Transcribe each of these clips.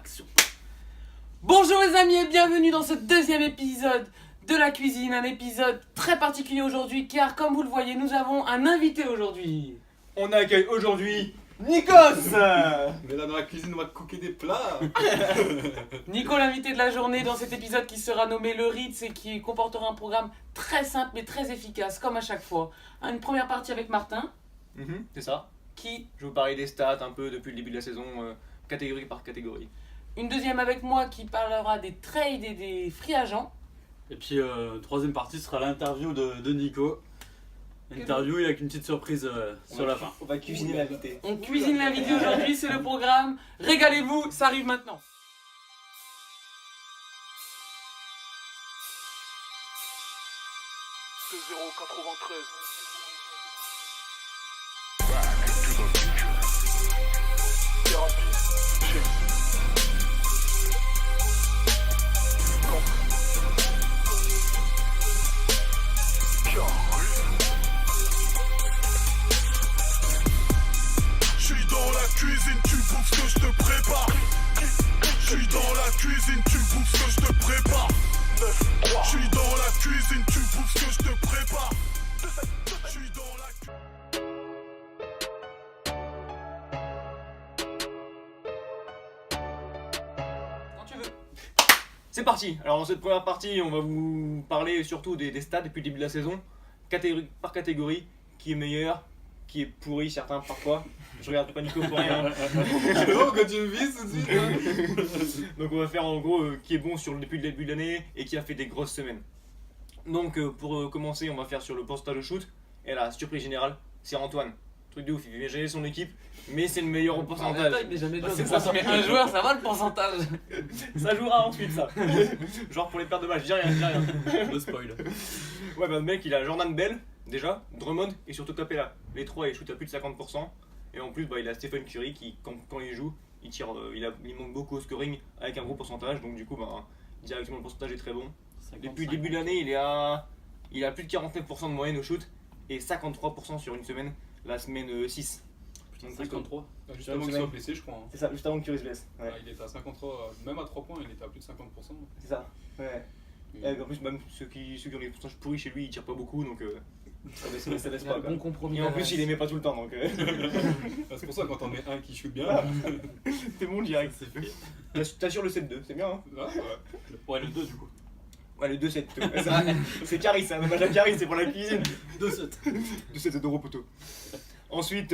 Action. Bonjour les amis et bienvenue dans ce deuxième épisode de la cuisine. Un épisode très particulier aujourd'hui car comme vous le voyez nous avons un invité aujourd'hui. On accueille aujourd'hui Nikos. Mais là dans la cuisine on va cooker des plats. Nico, l'invité de la journée dans cet épisode qui sera nommé le Ritz et qui comportera un programme très simple mais très efficace comme à chaque fois. Une première partie avec Martin C'est ça. qui... Je vais vous parler des stats un peu depuis le début de la saison, catégorie par catégorie. Une deuxième avec moi qui parlera des trades et des free agents. Et puis troisième partie sera l'interview de Nico. Interview avec une petite surprise sur la fin. On va cuisiner l'invité. On cuisine l'invité aujourd'hui, c'est le programme. Régalez-vous, ça arrive maintenant. C'est parti. Alors dans cette première partie, on va vous parler surtout des stats depuis le début de la saison, catégorie par catégorie, qui est meilleur, qui est pourri certains parfois. Je regarde pas Nico pour rien. Non, quand tu me vises tout de suite. Hein. Donc on va faire en gros qui est bon depuis le début de l'année et qui a fait des grosses semaines. Donc pour commencer, on va faire sur le pourcentage de shoot. Et la surprise générale, c'est Antoine. Truc de ouf, il vient gérer son équipe, mais c'est le meilleur au pourcentage. Mais jamais Bah, c'est c'est ça, mais un joueur, ça va le pourcentage. Ça jouera ensuite ça. Genre pour les pertes de match, dis rien. Le spoil. Ouais, bah le mec il a Jordan Bell déjà, Drummond et surtout Capella. Les trois ils shootent à plus de 50%. Et en plus bah, il a Stephen Curry qui quand il joue, il tire, il monte beaucoup au scoring avec un gros pourcentage. Donc du coup bah, directement le pourcentage est très bon. Depuis le début de l'année il a plus de 49% de moyenne au shoot et 53% sur une semaine, la semaine 6. Putain, 53. Juste avant qu'il soit blessé, je crois. Hein. C'est ça, juste avant que Curry se blesse. Ouais. Ah, il était à 53, même à 3 points, il était à plus de 50%. C'est ça, ouais. Et en plus même ceux qui ont les pourcentages pourris chez lui, ils tirent pas beaucoup donc ça laisse pas. Bon compromis. Et en plus il les met pas tout le temps donc Ah, c'est pour ça quand on met un qui shoot bien. t'es bon direct. C'est fait. T'assures le 7-2, c'est bien hein. Là, ouais. Ouais, le 2 du coup. Ouais le 2-7 c'est Caris, c'est un hommage à Caris, c'est pour la cuisine. 2-7. 2-7 d'euros poteau. Ensuite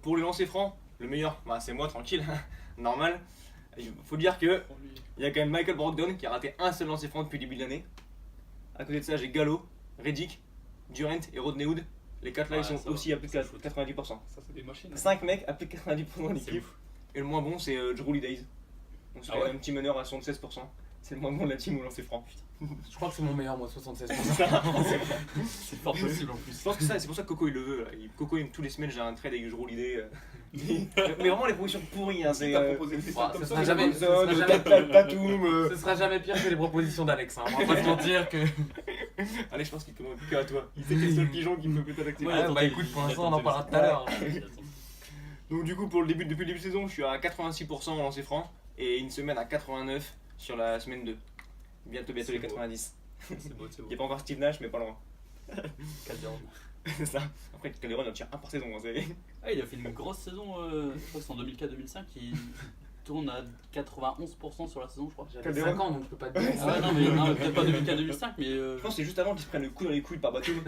pour le lancer franc, le meilleur, bah, c'est moi tranquille, normal. Il faut dire que il y a quand même Michael Brogdon qui a raté un seul lancer franc depuis le début de l'année. À côté de ça j'ai Gallo, Redick, Durant et Rodney Hood. Les 4 là ils sont aussi à plus de 90%. Ça, c'est des machines. 5 mecs à plus de 90% dans C'est l'équipe. ouf. Et le moins bon c'est Drew Holiday. Donc c'est Ah quand ouais. même un petit meneur à 76%. C'est le moins bon de la team au lancer franc. Je crois que c'est mon meilleur, moi, 76%. C'est fort possible en plus. Je pense que c'est pour ça que Coco il le veut. Là. Coco tous les semaines j'ai un trade avec Drew Holiday. Mais vraiment les propositions pourries. Hein, c'est T'as proposé des ça comme ça. sera jamais- Thompson, ça sera jamais- Tatum. Ce sera jamais pire que les propositions d'Alex, hein. On va pas se mentir que... Allez, je pense qu'il demande que à toi. Il sait que c'est le seul pigeon qui peut peut-être activer. Ouais, bah écoute, pour l'instant on en parlera tout à l'heure. Donc du coup depuis le début de saison je suis à 86% en lancer franc et une semaine à 89 sur la semaine 2. Bientôt les C'est beau. 90. C'est beau, c'est Il beau. n'y a pas encore Steve Nash mais pas loin. Calderon. C'est ça. Après Calderon il en tire un par saison. Hein, c'est... Ah, il a fait une grosse saison, je crois que c'est en 2004-2005, il tourne à 91% sur la saison, je crois. J'avais 5 ans donc je peux pas te dire Ah ça. ouais, non, mais non, peut-être pas 2004-2005, mais Je pense que c'est juste avant qu'ils se prennent le coup dans les couilles par Batum.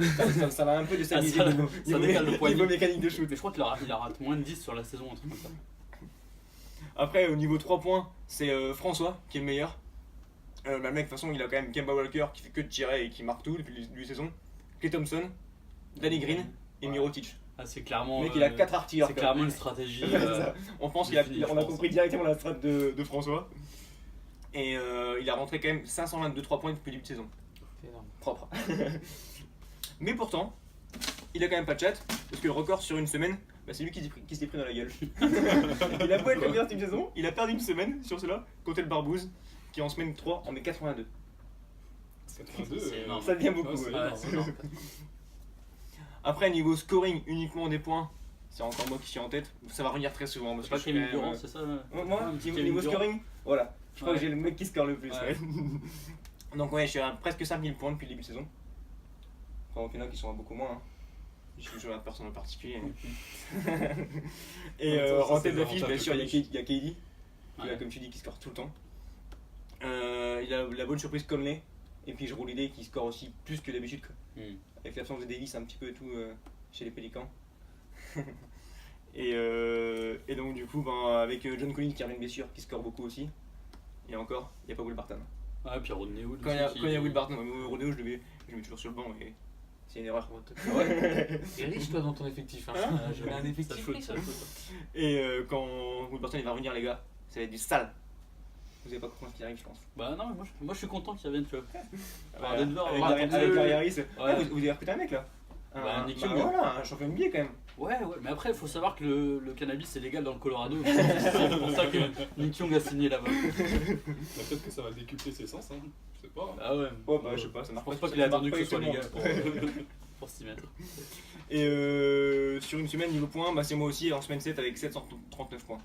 Ça va un peu déstabiliser Ah, ça- niveau, ça décale le poignet. niveau mécanique de shoot. mais je crois qu'il a raté moins de 10 sur la saison, un truc comme ça. Après au niveau 3 points c'est François qui est le meilleur. Le mec de toute façon il a quand même Kemba Walker qui fait que de tirer et qui marque tout depuis le début de saison. Klay Thompson, Danny Green et Mirotic. Ah, c'est clairement. Le mec il a 4 artilleurs. C'est clairement une stratégie. C'est ça. On pense définie, qu'il a, je on a pense. compris directement la strat de François. Et il a rentré quand même 522 3 points depuis le début de saison. C'est énorme. Propre. Mais pourtant, il a quand même pas de chat, parce que le record sur une semaine, bah, c'est lui qui s'est pris dans la gueule. Il a beau être le meilleur cette saison, il a perdu une semaine sur cela, contre le Barbouze, qui en semaine 3 en met 82. 82. C'est énorme. Ça devient beaucoup. Non, c'est ouais. énorme. c'est énorme. Après, niveau scoring, uniquement des points, c'est encore moi qui suis en tête. Ça va revenir très souvent. Parce C'est pas que je suis Kevin quand même, Durant, c'est ça Moi, un petit niveau Durant. scoring, voilà. Je crois Ouais. que j'ai le mec qui score le plus. Ouais. Ouais. Donc ouais, je suis à presque 5000 points depuis le début de saison. Enfin, il y en a qui sont à beaucoup moins. Hein. Je joue à personne en particulier. Et Ça, en c'est tête d'affiche, bien l'avantage sûr, de il y a KD, Ouais. comme tu dis, qui score tout le temps. Il a la bonne surprise Conley. Et puis je roule l'idée qui score aussi plus que d'habitude. Quoi. Avec l'absence de Davis, un petit peu et tout chez les Pélicans. Et donc du coup, ben, avec John Collins qui revient de blessure, qui score beaucoup aussi. Et encore, il n'y a pas Will Barton. Ouais, puis Rodney Hood. Quand il y a, aussi, quand il y a Will Barton, Rodeo, je le mets toujours sur le banc et c'est une erreur. T'es riche toi dans ton effectif. Hein. Hein Je mets un Ça effectif shoot, riche. ça shoot. Et quand Will Barton il va revenir, les gars, ça va être du sale. Vous avez pas compris ce qui arrive, je pense. Bah non, mais moi je suis content qu'il revienne, tu vois. Enfin, Avec Denver, Gary ouais, avec Gary Harris. Ouais. Ah, vous avez recruté un mec là Bah, Nick Young. Voilà, un champion NBA quand même. Ouais, mais après, il faut savoir que le cannabis est légal dans le Colorado. C'est pour ça que Nick Young a signé là-bas. Peut-être que ça va décupler ses sens, hein. Je sais pas. Hein. Ah ouais. Ouais, bah je sais pas, ça Je marche pense pas. pas qu'il a ça marche attendu que ce soit pas légal exactement. pour s'y mettre. Et sur une semaine, niveau points, bah c'est moi aussi en semaine 7 avec 739 points.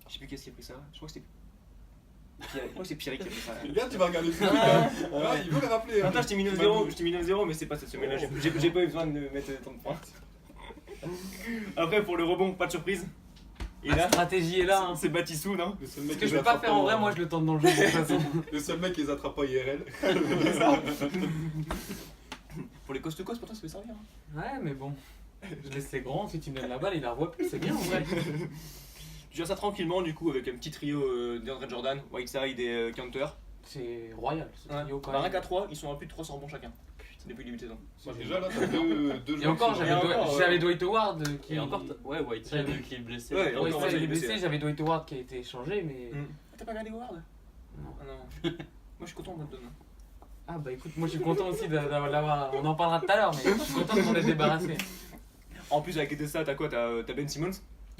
Je sais plus qui est-ce qui a pris ça. Je crois que c'était. Pierre- Je crois que c'est Pierre qui a pris ça. Bien, tu vas regarder le truc. Hein. Ah, il veut le rappeler. Hein. Attends, je t'ai mis 9-0, je t'ai mis 9-0, mais c'est pas cette semaine-là. J'ai pas eu besoin de mettre tant de points. Après, pour le rebond, pas de surprise. Et La là, stratégie est là. Hein. c'est Batisou, non Le seul mec Ce que qui je les peux pas attrape faire en vrai, moi je le tente dans le jeu de toute façon. Le seul mec qui les attrape pas IRL. Pour les coast coast, pourtant ça peut servir. Hein. Ouais, mais bon. Je laisse les grands, si tu me donnes la balle, il la revoit plus, c'est bien en vrai. Je gère ça tranquillement, du coup, avec un petit trio d'Andre Jordan, Whiteside et Counter. C'est royal ce trio quand Bah, rien même. qu'à 3, ils sont à plus de 300 bons chacun. Depuis le début de saison. Bah, déjà là, t'as deux Et joueurs encore, qui sont- Et encore, j'avais Dwight Howard qui. Et encore, ouais, Whiteside qui est blessé. Ouais, Ouais, encore, ça, il est il est blessé, blessé. j'avais Dwight Howard qui a été échangé, mais. T'as pas regardé Howard Non. Ah non. Moi je suis content de te donner. Ah bah écoute, moi je suis content aussi d'avoir. On en parlera tout à l'heure, mais je suis content de m'en être débarrassé. En plus, avec les ça, t'as quoi T'as Ben Simmons.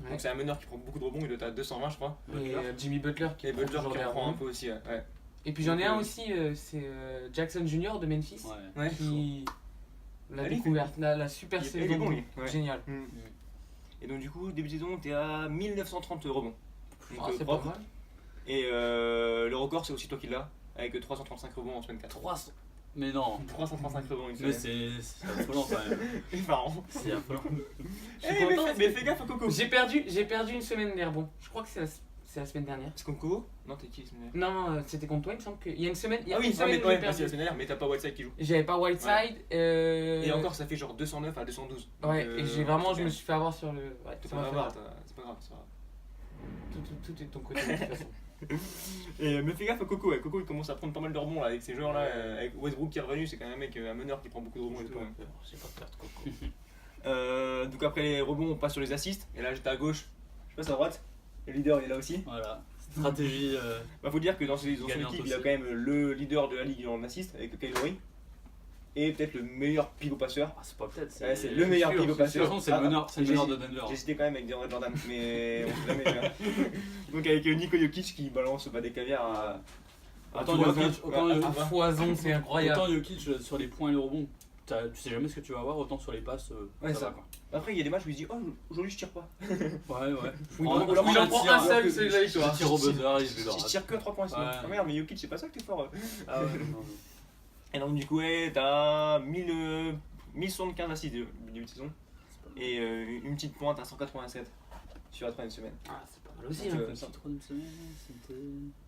Ouais. Donc c'est un meneur qui prend beaucoup de rebonds, il doit être à 220 je crois. Et Jimmy Butler qui Et prend Butler toujours qui des en prend un rebonds. peu aussi. Ouais. Et puis j'en ai un Donc, aussi, c'est Jackson Jr. de Memphis. Ouais. Qui. La Ah, lui, découverte, la super il est saison. bon, lui. Ouais. Génial. Et donc du coup, début de saison, t'es à 1930 rebonds. Donc Ah, c'est pas propre. mal. Et le record, c'est aussi toi qui l'as, avec 335 rebonds en semaine 4. 300. Mais non. 335 rebonds une Mais semaine. c'est affolant quand même. C'est marrant. C'est affolant. Je suis Eh, content. mais fais gaffe à Coco. J'ai perdu une semaine des rebonds. Je crois que c'est la semaine dernière. C'est comme Coco Non, t'es qui la semaine dernière? Non, c'était contre toi, il me semble qu'il y a une semaine. Il y a Ah oui, une semaine mais où ouais, j'ai c'est perdu. la semaine dernière, mais t'as pas Whiteside qui joue. J'avais pas Whiteside. Et encore, ça fait genre 209 à 212. Donc, Ouais, et j'ai vraiment, je me suis. suis fait avoir sur le. Ouais, C'est ça pas m'a fait grave, mal. c'est pas grave, c'est pas grave. Tout est de ton côté de toute façon. Mais fais gaffe à Coco, ouais. Coco il commence à prendre pas mal de rebonds là, avec ces joueurs là, avec Westbrook qui est revenu, c'est quand même un mec, un meneur qui prend beaucoup de rebonds et tout. Hein. J'ai pas peur de Coco. Donc après les rebonds, on passe sur les assists. Et là j'étais à gauche, je passe à droite. Le leader il est là aussi. Voilà. Stratégie. Bah faut dire que dans son Gagnante équipe, il a aussi. quand même le leader de la ligue en assist avec Kyle Lowry. Et peut-être le meilleur pivot passeur. Ah, c'est pas peut-être. Ouais, c'est le meilleur sûr, pivot c'est De toute passeur. façon, c'est le meneur, c'est le j'ai- meneur de Denver. J'ai hésité quand même avec DeAndre Jordan, mais on sait jamais. Tu vois. Donc avec Niko Jokic qui balance des caviars à. Autant tout Jokic, hasard. autant Ouais, À foison, c'est incroyable. Autant Jokic sur les points et le rebond, tu sais jamais ce que tu vas avoir, autant sur les passes, Ouais, ça ça. va quoi. Après, il y a des matchs où il se dit, oh, aujourd'hui je tire pas. Ouais, ouais. Oui, En- il en un prend tir, un seul, alors que c'est la victoire. Un tir au buzzer, il se Je le tire que à 3 points sinon. Ouais. Ah merde, mais Jokic, c'est pas ça que t'es fort. Ah ouais, non, Et donc, du coup, ouais, t'as 1075 assists de début de saison. Et une petite pointe à 187 sur la troisième semaine. Ah, c'est pas mal aussi. Donc, Hein. mais cette troisième semaine, c'était.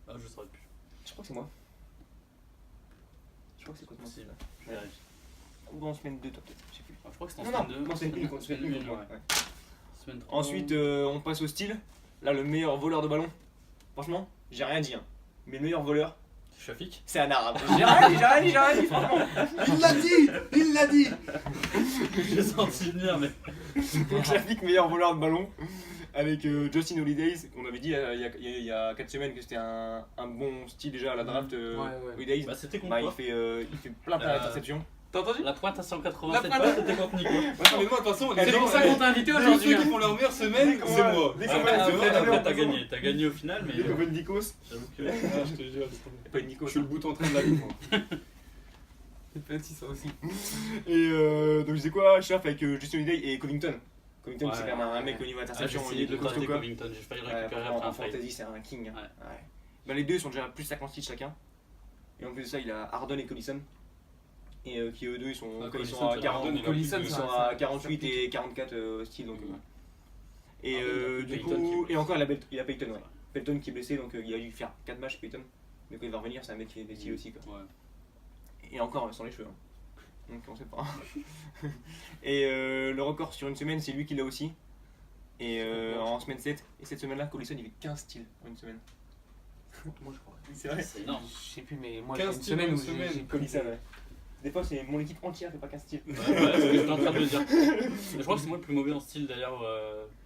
Ah, je saurais plus. Je crois que c'est moi. Je crois que c'est quoi Possible. Je Ouais. vérifie. Ou en semaine 2, toi peut-être, je sais plus. Ah, je crois que c'était en Non, semaine 2. non, c'est une, c'est une, ouais. ouais. Semaine 3. Ensuite, on passe au style. Là, le meilleur voleur de ballon. Franchement, j'ai rien dit. Hein. Mais le meilleur voleur, Shafik. c'est un arabe. J'ai rien dit, franchement. Il l'a dit. J'ai senti venir, mais. Donc, Shafik, meilleur voleur de ballon. Avec Justin Holiday, on avait dit il y a 4 semaines que c'était un bon style déjà à la draft. Ouais, ouais. Holiday, Bah, c'était contre bah, quoi il fait plein d'interceptions. T'as entendu? La pointe à 187 La pointe- pas, c'était contre Nico. Attends, mais moi, de toute façon, les C'est gens, pour ça qu'on t'a invité tous aujourd'hui. ceux qui hein. font leur meilleure semaine, c'est moi. Dès qu'on Après, va- après, on t'as va- gagné. T'as gagné au final, mais. Dès qu'on veut une Nikos, J'avoue que. Ah, je te jure. c'est pas une Nikos. Je suis le bout en train de la vie, moi. C'est petit ça aussi. Et donc je disais quoi, Chef avec Justin Holiday et Covington. Covington, c'est quand même un mec au niveau J'ai interception, il essayé est de le costaud gratter quoi. Covington, j'ai failli le Ouais, récupérer en après un trade. fantasy, c'est un king. Hein. Ouais. Ouais. Bah, les deux sont déjà plus 50 kills chacun. Et en plus de ça, il a Harden et Collison. Et qui eux deux, ils sont, Ah, ils sont Collison, à c'est 40, Harden, il a Collison, ils ça- sont ça- à 48 ça et 44 style. Donc, Ouais. Et Harden, il a du Peyton qui coup, est et encore il a Peyton. Ouais. Peyton qui est blessé, donc il a dû faire 4 matchs Peyton. Mais quand il va revenir, c'est un mec qui est style aussi. Quoi. Ouais. Et encore sans les cheveux. Hein. Donc on sait pas. Et le record sur une semaine, c'est lui qui l'a aussi. Et en semaine 7. Et cette semaine-là, Collison il fait 15 styles en une semaine. Moi, je crois. C'est vrai. C'est énorme. Je sais plus, mais moi, 15 j'ai une styles semaine en où une semaine. j'ai Collison, ouais. Des fois, c'est mon équipe entière fait pas 15 styles. Ouais, c'est ce que j'étais en train de me dire. Je crois que c'est moi le plus mauvais en style d'ailleurs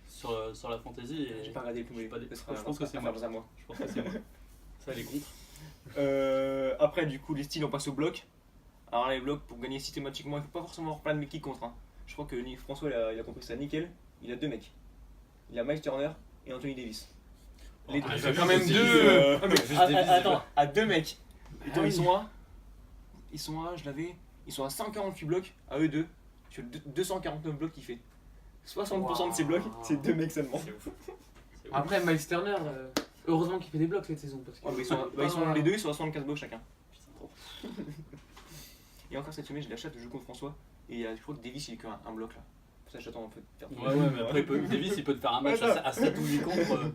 sur la fantasy. Et J'ai pas regardé le plus je sais mauvais. pas, Ce sera je pense que c'est affaire moi. dans un mois. Je pense que c'est moi. Ça, les contre. Après, du coup, les styles, on passe au bloc. Alors, les blocs, pour gagner systématiquement, il faut pas forcément avoir plein de mecs qui contre. Hein. Je crois que François il a compris ça nickel. Il a deux mecs. Il a Miles Turner et Anthony Davis. Les Ah, deux. j'ai quand même juste deux, Davis, mais juste Davis, Attends, à deux mecs. Attends, oui. ils sont à, je l'avais, ils sont à 148 blocs, à eux deux, sur 249 blocs qu'il fait. 60% de ces blocs, c'est deux mecs seulement. C'est ouf. C'est ouf. Après, Miles Turner, heureusement qu'il fait des blocs cette saison. Parce que Ouais, mais les deux, ils sont à 75 blocs chacun. Putain. Et encore cette semaine, je l'achète, je joue contre François, et je crois que Davis, il est qu'un bloc là. Pour ça, j'attends un peu de faire. Ouais, mais après, Davis, il peut te faire un match Ouais, ça. à 7 ou 8 contre.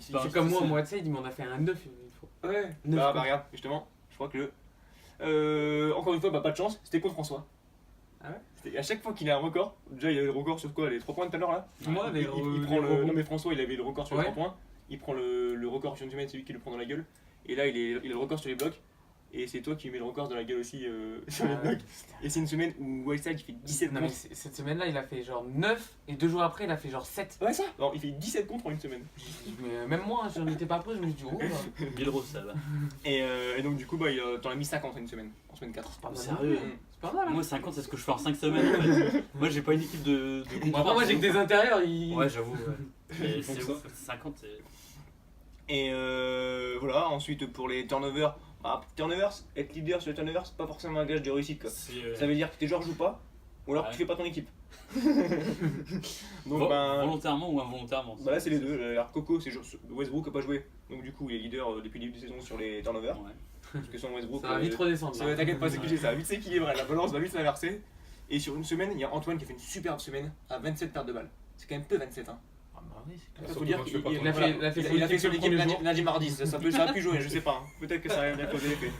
c'est comme moi, tu sais, il m'en a fait un 9 une fois. Ouais. Neuf Bah contre. regarde, justement, je crois que encore une fois, pas de chance, c'était contre François. Ah ouais. À chaque fois qu'il a un record, déjà il a le record sur quoi, les 3 points tout à l'heure là. Moi, Il prend le. Non mais François il avait le record sur les Ouais. 3 points, il prend le record sur une semaine, c'est lui qui le prend dans la gueule. Et là il a le record sur les blocs. Et c'est toi qui mets le record dans la gueule aussi sur les Ah blocs. Et c'est une semaine où Whiteside il fait 17 Non, mais contre. cette semaine-là, il a fait genre 9 et 2 jours après, il a fait genre 7. Ouais ça. Non, il fait 17 contre en une semaine. Mais même moi, j'en étais pas prêt, je me suis dit, oh, bah, Bill Russell. Et donc du coup bah t'en as mis 50 en une semaine, en semaine 4. c'est pas mal. Sérieux Mm. C'est pas mal. Hein. Moi, 50, c'est ce que je fais en 5 semaines en fait. Moi, j'ai pas une équipe de Bon, après, moi, j'ai que des intérieurs. Ouais, j'avoue. Ouais. Mais Ils font c'est ça. ouf. 50, c'est. Et voilà, ensuite pour les turnovers, turnovers, être leader sur les turnovers, c'est pas forcément un gage de réussite quoi. Ça veut dire que tes joueurs jouent pas, ou alors que tu fais pas ton équipe. Donc Volontairement ou involontairement. bah là c'est les deux. Alors Coco, c'est Westbrook a pas joué, donc du coup il est leader depuis le début de saison sur les turnovers. Ouais. Parce que sans Westbrook, Ça va vite redescendre. ça là. va, t'inquiète pas, c'est QG, ça va vite s'équilibrer, la balance va vite s'inverser. Et sur une semaine, il y a Antoine qui a fait une superbe semaine à 27 pertes de balles. C'est quand même peu 27 hein. Ah, bah oui, c'est clair. Il faut Surtout dire quand tu fais pas qu'il ton Il a équipe. fait, il a fait son il a fait équipe sur le l'équipe premier jour. lundi mardi, ça a pu jouer, je sais pas. Hein. Peut-être que ça a bien causé l'effet.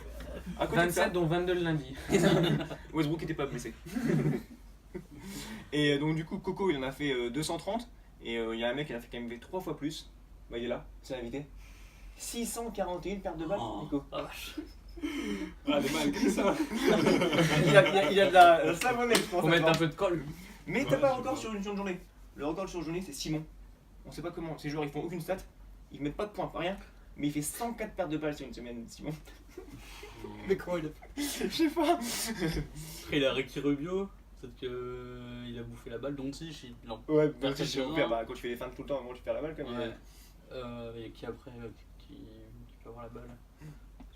À côté de ça, 27 dont 22 le lundi. Westbrook était pas blessé. Et donc du coup Coco il en a fait 230 et il y a un mec qui en a fait quand même 3 fois plus. Bah il est là, c'est l'invité. 641 pertes de balles pour Nico. Ah, vache. Ah, des balles comme ça. Il a de la savonnette je pense. Faut mettre un peu de colle. Mais t'as pas le record sur une journée. Le record sur une journée c'est Simon. On sait pas comment, ces joueurs ils font aucune stat, ils mettent pas de points, pas rien. Mais il fait 104 pertes de balles sur une semaine Simon. Mais comment il a Je sais pas. Après, il a Ricky Rubio. Peut-être qu'il a bouffé la balle. Doncic, il en. Ouais, Personne si tu sur perds, un. bah, quand tu fais les fins tout le temps, avant tu perds la balle quand même. Ouais. Et qui après qui peut avoir la balle? Je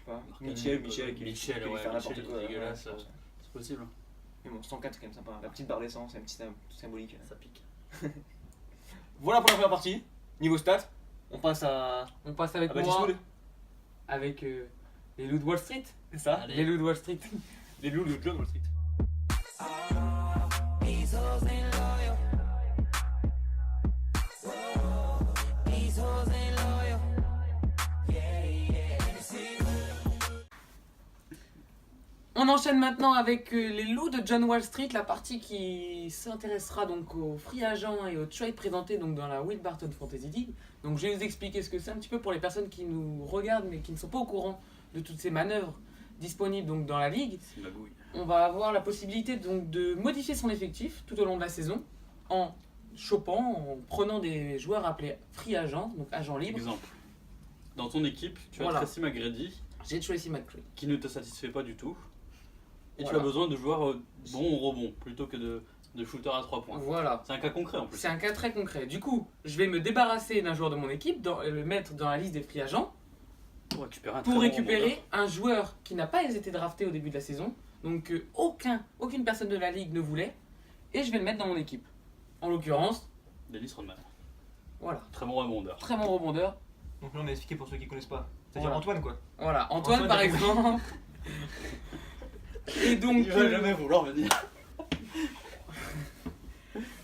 sais pas. Marcanen, Michel qui Michel, peut ouais, faire n'importe Michel, quoi. il est dégueulasse. Ouais, je pense. C'est possible. Mais bon, 104 c'est quand même sympa. La petite barre d'essence, c'est un petit symbolique. Ça pique. Voilà pour la première partie. Niveau stats, on passe à On passe avec Baptiste moi, Wood. avec les loups de Wall Street. C'est ça. Allez. Les loups de Wall Street. Les loups de John Wall Street. These hoes ain't loyal. These hoes ain't loyal. On enchaîne maintenant avec les loups de John Wall Street, la partie qui s'intéressera donc aux free agents et aux trades présentés donc dans la Will Barton Fantasy League. Donc je vais vous expliquer ce que c'est un petit peu pour les personnes qui nous regardent mais qui ne sont pas au courant de toutes ces manœuvres disponibles donc dans la ligue. C'est ma bouille. On va avoir la possibilité donc de modifier son effectif tout au long de la saison en chopant, en prenant des joueurs appelés free agents, donc agents libres. Exemple. Dans ton équipe, tu Voilà. as Tracy McGrady J'ai Tracy McGrady. qui ne te satisfait pas du tout. Et Voilà. tu as besoin de joueurs bons au rebond plutôt que de shooters à 3 points. Voilà. C'est un cas concret en plus. C'est un cas très concret. Du coup, je vais me débarrasser d'un joueur de mon équipe, le mettre dans la liste des free agents, Pour récupérer un pour très bon récupérer rebondeur. un joueur qui n'a pas été drafté au début de la saison, donc que aucune personne de la ligue ne voulait, et je vais le mettre dans mon équipe. En l'occurrence, Dennis Rodman. Voilà, Très bon rebondeur. très bon rebondeur. Donc là on a expliqué pour ceux qui connaissent pas. C'est-à-dire Voilà. Antoine quoi. Voilà, Antoine, Antoine, par d'accord. exemple. Et donc, Il va jamais vouloir venir.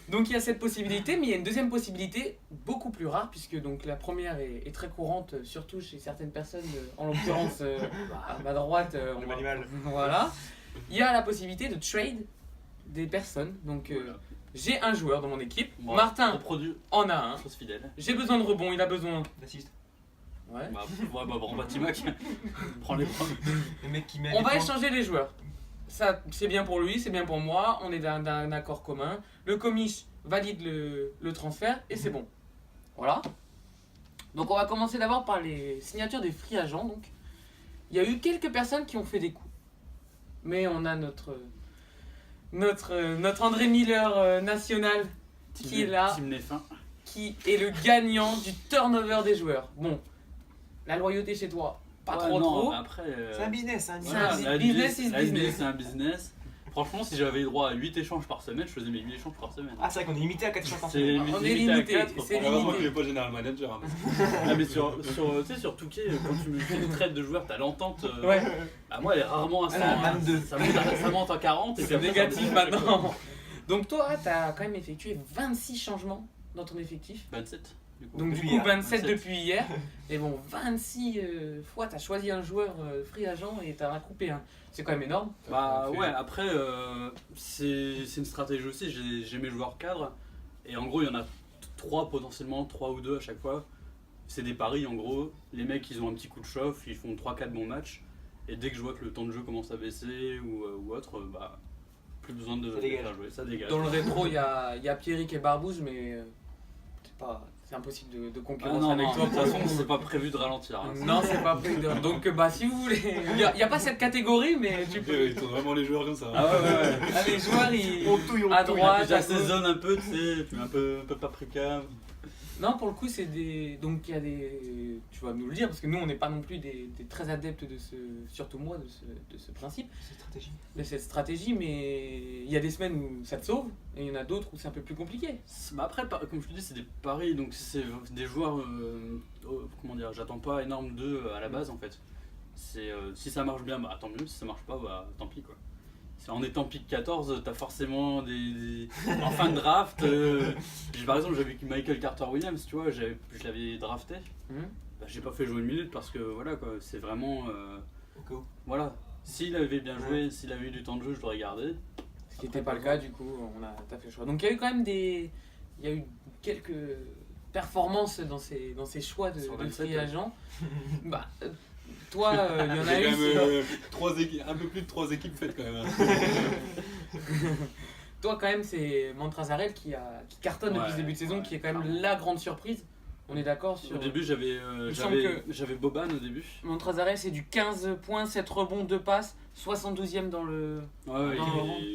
donc il y a cette possibilité, mais il y a une deuxième possibilité beaucoup plus rare, puisque donc la première est très courante, surtout chez certaines personnes, en l'occurrence à ma droite. Le animal. Voilà. Il y a la possibilité de trade des personnes. Donc Voilà. j'ai un joueur dans mon équipe, Moi, Martin on produit en a un. chose fidèle. J'ai besoin de rebond, il a besoin. D'assist. Ouais. Bon, Timac, prends les points. Le mec qui met. On les va points. échanger les joueurs. Ça, c'est bien pour lui, c'est bien pour moi. On est d'un accord commun. Le commish valide le transfert et c'est bon. Voilà. Donc on va commencer d'abord par les signatures des free agents. Donc il y a eu quelques personnes qui ont fait des coups, mais on a notre André Miller national qui est là, Team Néfin. qui est le gagnant du turnover des joueurs. Bon, la loyauté chez toi, pas Ouais, trop non, trop. mais après. C'est un business, hein. C'est Voilà, un la business NBA, is la NBA, business. c'est un business. Franchement, si j'avais eu droit à 8 échanges par semaine, je faisais mes 8 échanges par semaine. Ah, c'est vrai qu'on est limité à 400 par C'est semaine. On est limité à limité, 4, c'est franchement. Heureusement limité. qu'il est pas général manager. Hein. Ah, mais sur tu sais, sur Touquet, quand tu me fais des trades de joueurs, t'as l'entente. Ouais. Ah, moi, elle est rarement à 100. Elle est à hein. 22. Ça monte à 40 et puis C'est après, négatif ça redescend. maintenant. Donc toi, t'as quand même effectué 26 changements dans ton effectif. 27. Du coup. Donc Depuis du coup hier. 27 27. depuis hier. Et bon, 26 fois, t'as choisi un joueur free agent et t'as recoupé un. C'est quand même énorme. Bah ouais, après, c'est une stratégie aussi. J'ai mes joueurs cadres. Et en gros, il y en a 3 potentiellement, 3 ou 2 à chaque fois. C'est des paris en gros. Les mecs, ils ont un petit coup de chauffe, ils font 3-4 bons matchs. Et dès que je vois que le temps de jeu commence à baisser ou autre, bah plus besoin de Ça les dégage. faire jouer. Ça dégage. Dans le rétro, il y a Pierrick et Barbouze, mais c'est impossible de Ah concurrencer non, avec non, toi. de toute façon, c'est pas prévu de ralentir. hein. Non, c'est pas pris. Donc bah si vous voulez, il y a pas cette catégorie, mais tu peux. Ils tournent vraiment les joueurs comme ça. Ah ouais, ouais, ouais. Ah, les joueurs, ils. On touille, on À touille. droite. Puis j'assaisonne un peu, tu sais, tu mets un peu paprika. Non, pour le coup, c'est des. Donc, il y a des. Tu vas nous le dire, parce que nous, on n'est pas non plus des très adeptes de ce. Surtout moi, de ce principe, C'est stratégie. de cette stratégie, mais il y a des semaines où ça te sauve, et il y en a d'autres où c'est un peu plus compliqué. Bah après, comme je te dis, c'est des paris, donc c'est des joueurs, comment dire, j'attends pas énorme d'eux à la base en fait. Si ça marche bien, bah tant mieux, si ça marche pas, bah tant pis quoi. En étant pick 14, t'as forcément en fin de draft, par exemple j'avais Michael Carter Williams, tu vois, je l'avais drafté, Mhm. bah, j'ai pas fait jouer une minute parce que voilà quoi, c'est vraiment, Au cas où. voilà, s'il avait bien joué, s'il avait eu du temps de jeu, je l'aurais gardé. Ce qui n'était pas le cas, du coup, t'as fait le choix. Donc, il y a eu quand même des. Il y a eu quelques performances dans ces choix de Sur 27, free ouais. agents. Bah, toi, il y en Il y a a eu. quand même un peu plus de 3 équipes faites quand même. Hein. Toi, quand même, c'est Montrezarel qui cartonne depuis Ouais, ce début de saison, ouais, qui est quand même clairement. la grande surprise. On est d'accord sur. Au début j'avais me semble j'avais Boban au début. Montrezarel, c'est du 15 points, 7 rebonds, 2 passes, 72e dans le, Ouais,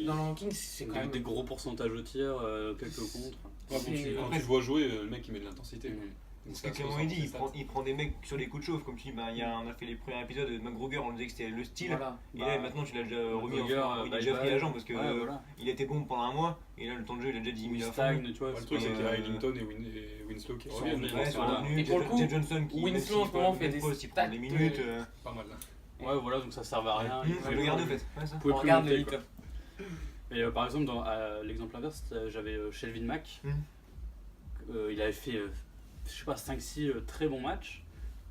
dans le ranking. C'est quand même. des gros pourcentages au tir, quelques contre. Ouais, bon, C'est- quand tu le vois jouer, le mec il met de l'intensité. Mhm. Donc, Ce ça, que ça Clément ressort dit, dans il ses prend, stats. il prend des mecs sur les coups de chauffe, comme tu dis, bah, on a fait les premiers épisodes de McGruger, on disait que c'était le style. Voilà. Et là maintenant tu l'as déjà remis en McGruger, il est déjà bye pris bye. agent parce que Ouais, voilà. il était bon pendant un mois et là le temps de jeu il a déjà 10 Il 000 à fond. stagne, tu vois. Ouais, le truc, c'est qu'il y a Euh, Ellington et Winslow qui Ils sont reviennent. revenus. je Ouais, pense, sur voilà. revenu, Et pour le coup, Jay Johnson qui Winslow, même s'il en ce moment, peut fait pas des poste, il prend des stats, minutes. Pas mal là. Ouais, voilà, donc ça servait à rien. Il Je pouvait le garde en plus- fait. Ouais, ça. il pouvait On plus regarde monter, le quoi. hit. Et par exemple, dans l'exemple inverse, j'avais Shelvin Mack. Il avait fait, je sais pas, 5-6 très bons matchs.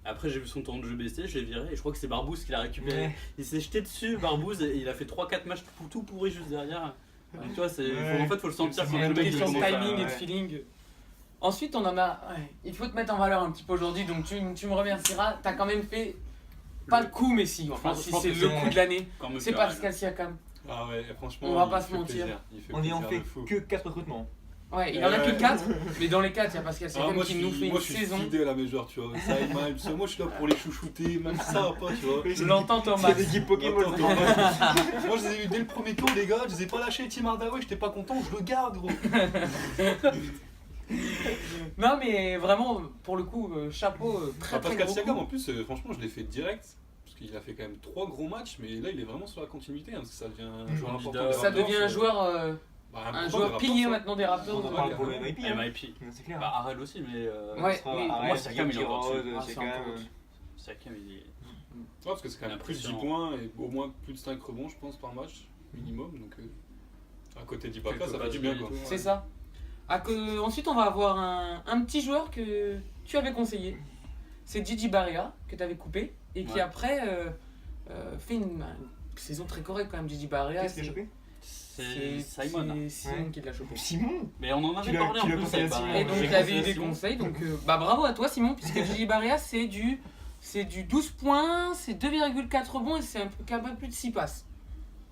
Après, j'ai vu son temps de jeu baisser, je l'ai viré. Et je crois que c'est Barbouze qui l'a récupéré. Ouais. Il s'est jeté dessus, Barbouze, et il a fait 3-4 matchs tout pourri juste derrière. Donc, tu vois, Ouais. en fait, faut le sentir C'est quand Il y a le une mec il question de commence à- timing et de ouais. feeling. Ensuite, on en a. Ouais, il faut te mettre en valeur un petit peu aujourd'hui, donc tu me remercieras. T'as quand même fait. Pas le coup, mais si. Enfin, Je si pense c'est que le c'est- coup de l'année. Quand même C'est faire, Pascal Siakam. Ah ouais, franchement. On va il pas se fait mentir. plaisir, il fait On y en plaisir fait de fou. que 4 recrutements. Ouais, il en a que 4, mais dans les 4, il y a Pascal Ah, Siakam moi, qui je nous suis- fait moi, une je suis saison. fidèle à mes joueurs, tu vois. Ça, moi, je suis là pour les chouchouter, même ça va pas, tu vois. Je l'entends, Thomas. C'est l'équipe Pokémon. Attends, attends. Moi, je les ai eu dès le premier tour, les gars. Je les ai pas lâchés. Tim Hardaway, j'étais pas content, je le garde, gros. Non, mais vraiment, pour le coup, chapeau, très Ah, très Pascal gros Siakam, coup. en plus, franchement, je l'ai fait direct. Parce qu'il a fait quand même 3 gros matchs, mais là, il est vraiment sur la continuité. Hein, parce que ça devient un joueur important. Leader. Ça devient un joueur Bah, un important, joueur des pilier Raptors, maintenant des Raptors. On en donc, parle pour le MIP. hein. MIP. C'est clair. Bah, Harrell aussi, mais. Ouais, Ce sera oui. Arrête, Moi, Siakam, il est encore Rose, dessus. Ah, c'est Siakam, encore au-dessus. Siakam, il est. Ouais, parce que c'est quand même plus de 10 Impressionnant. points et au moins plus de 5 rebonds, je pense, par match, minimum. Donc, à côté d'Ibaka, Quelques ça va passes du bien, D et quoi. tout, C'est ouais. ça. Ensuite, on va avoir un petit joueur que tu avais conseillé. C'est Gigi Barea, que tu avais coupé, et qui Ouais. après fait une saison très correcte quand même, Gigi Barea. Qu'est-ce qu'il a chopé C'est Simon. C'est Simon Ouais. qui l'a chopé. Simon. Mais on en Tu avait l'as- parlé en tu l'as plus conseillé avec à Simon. Barret. Et donc j'ai il avait eu conseillé des Simon. conseils, donc bravo à toi Simon, puisque Gigi Barea c'est du 12 points, c'est 2,4 rebonds et c'est un peu plus de 6 passes.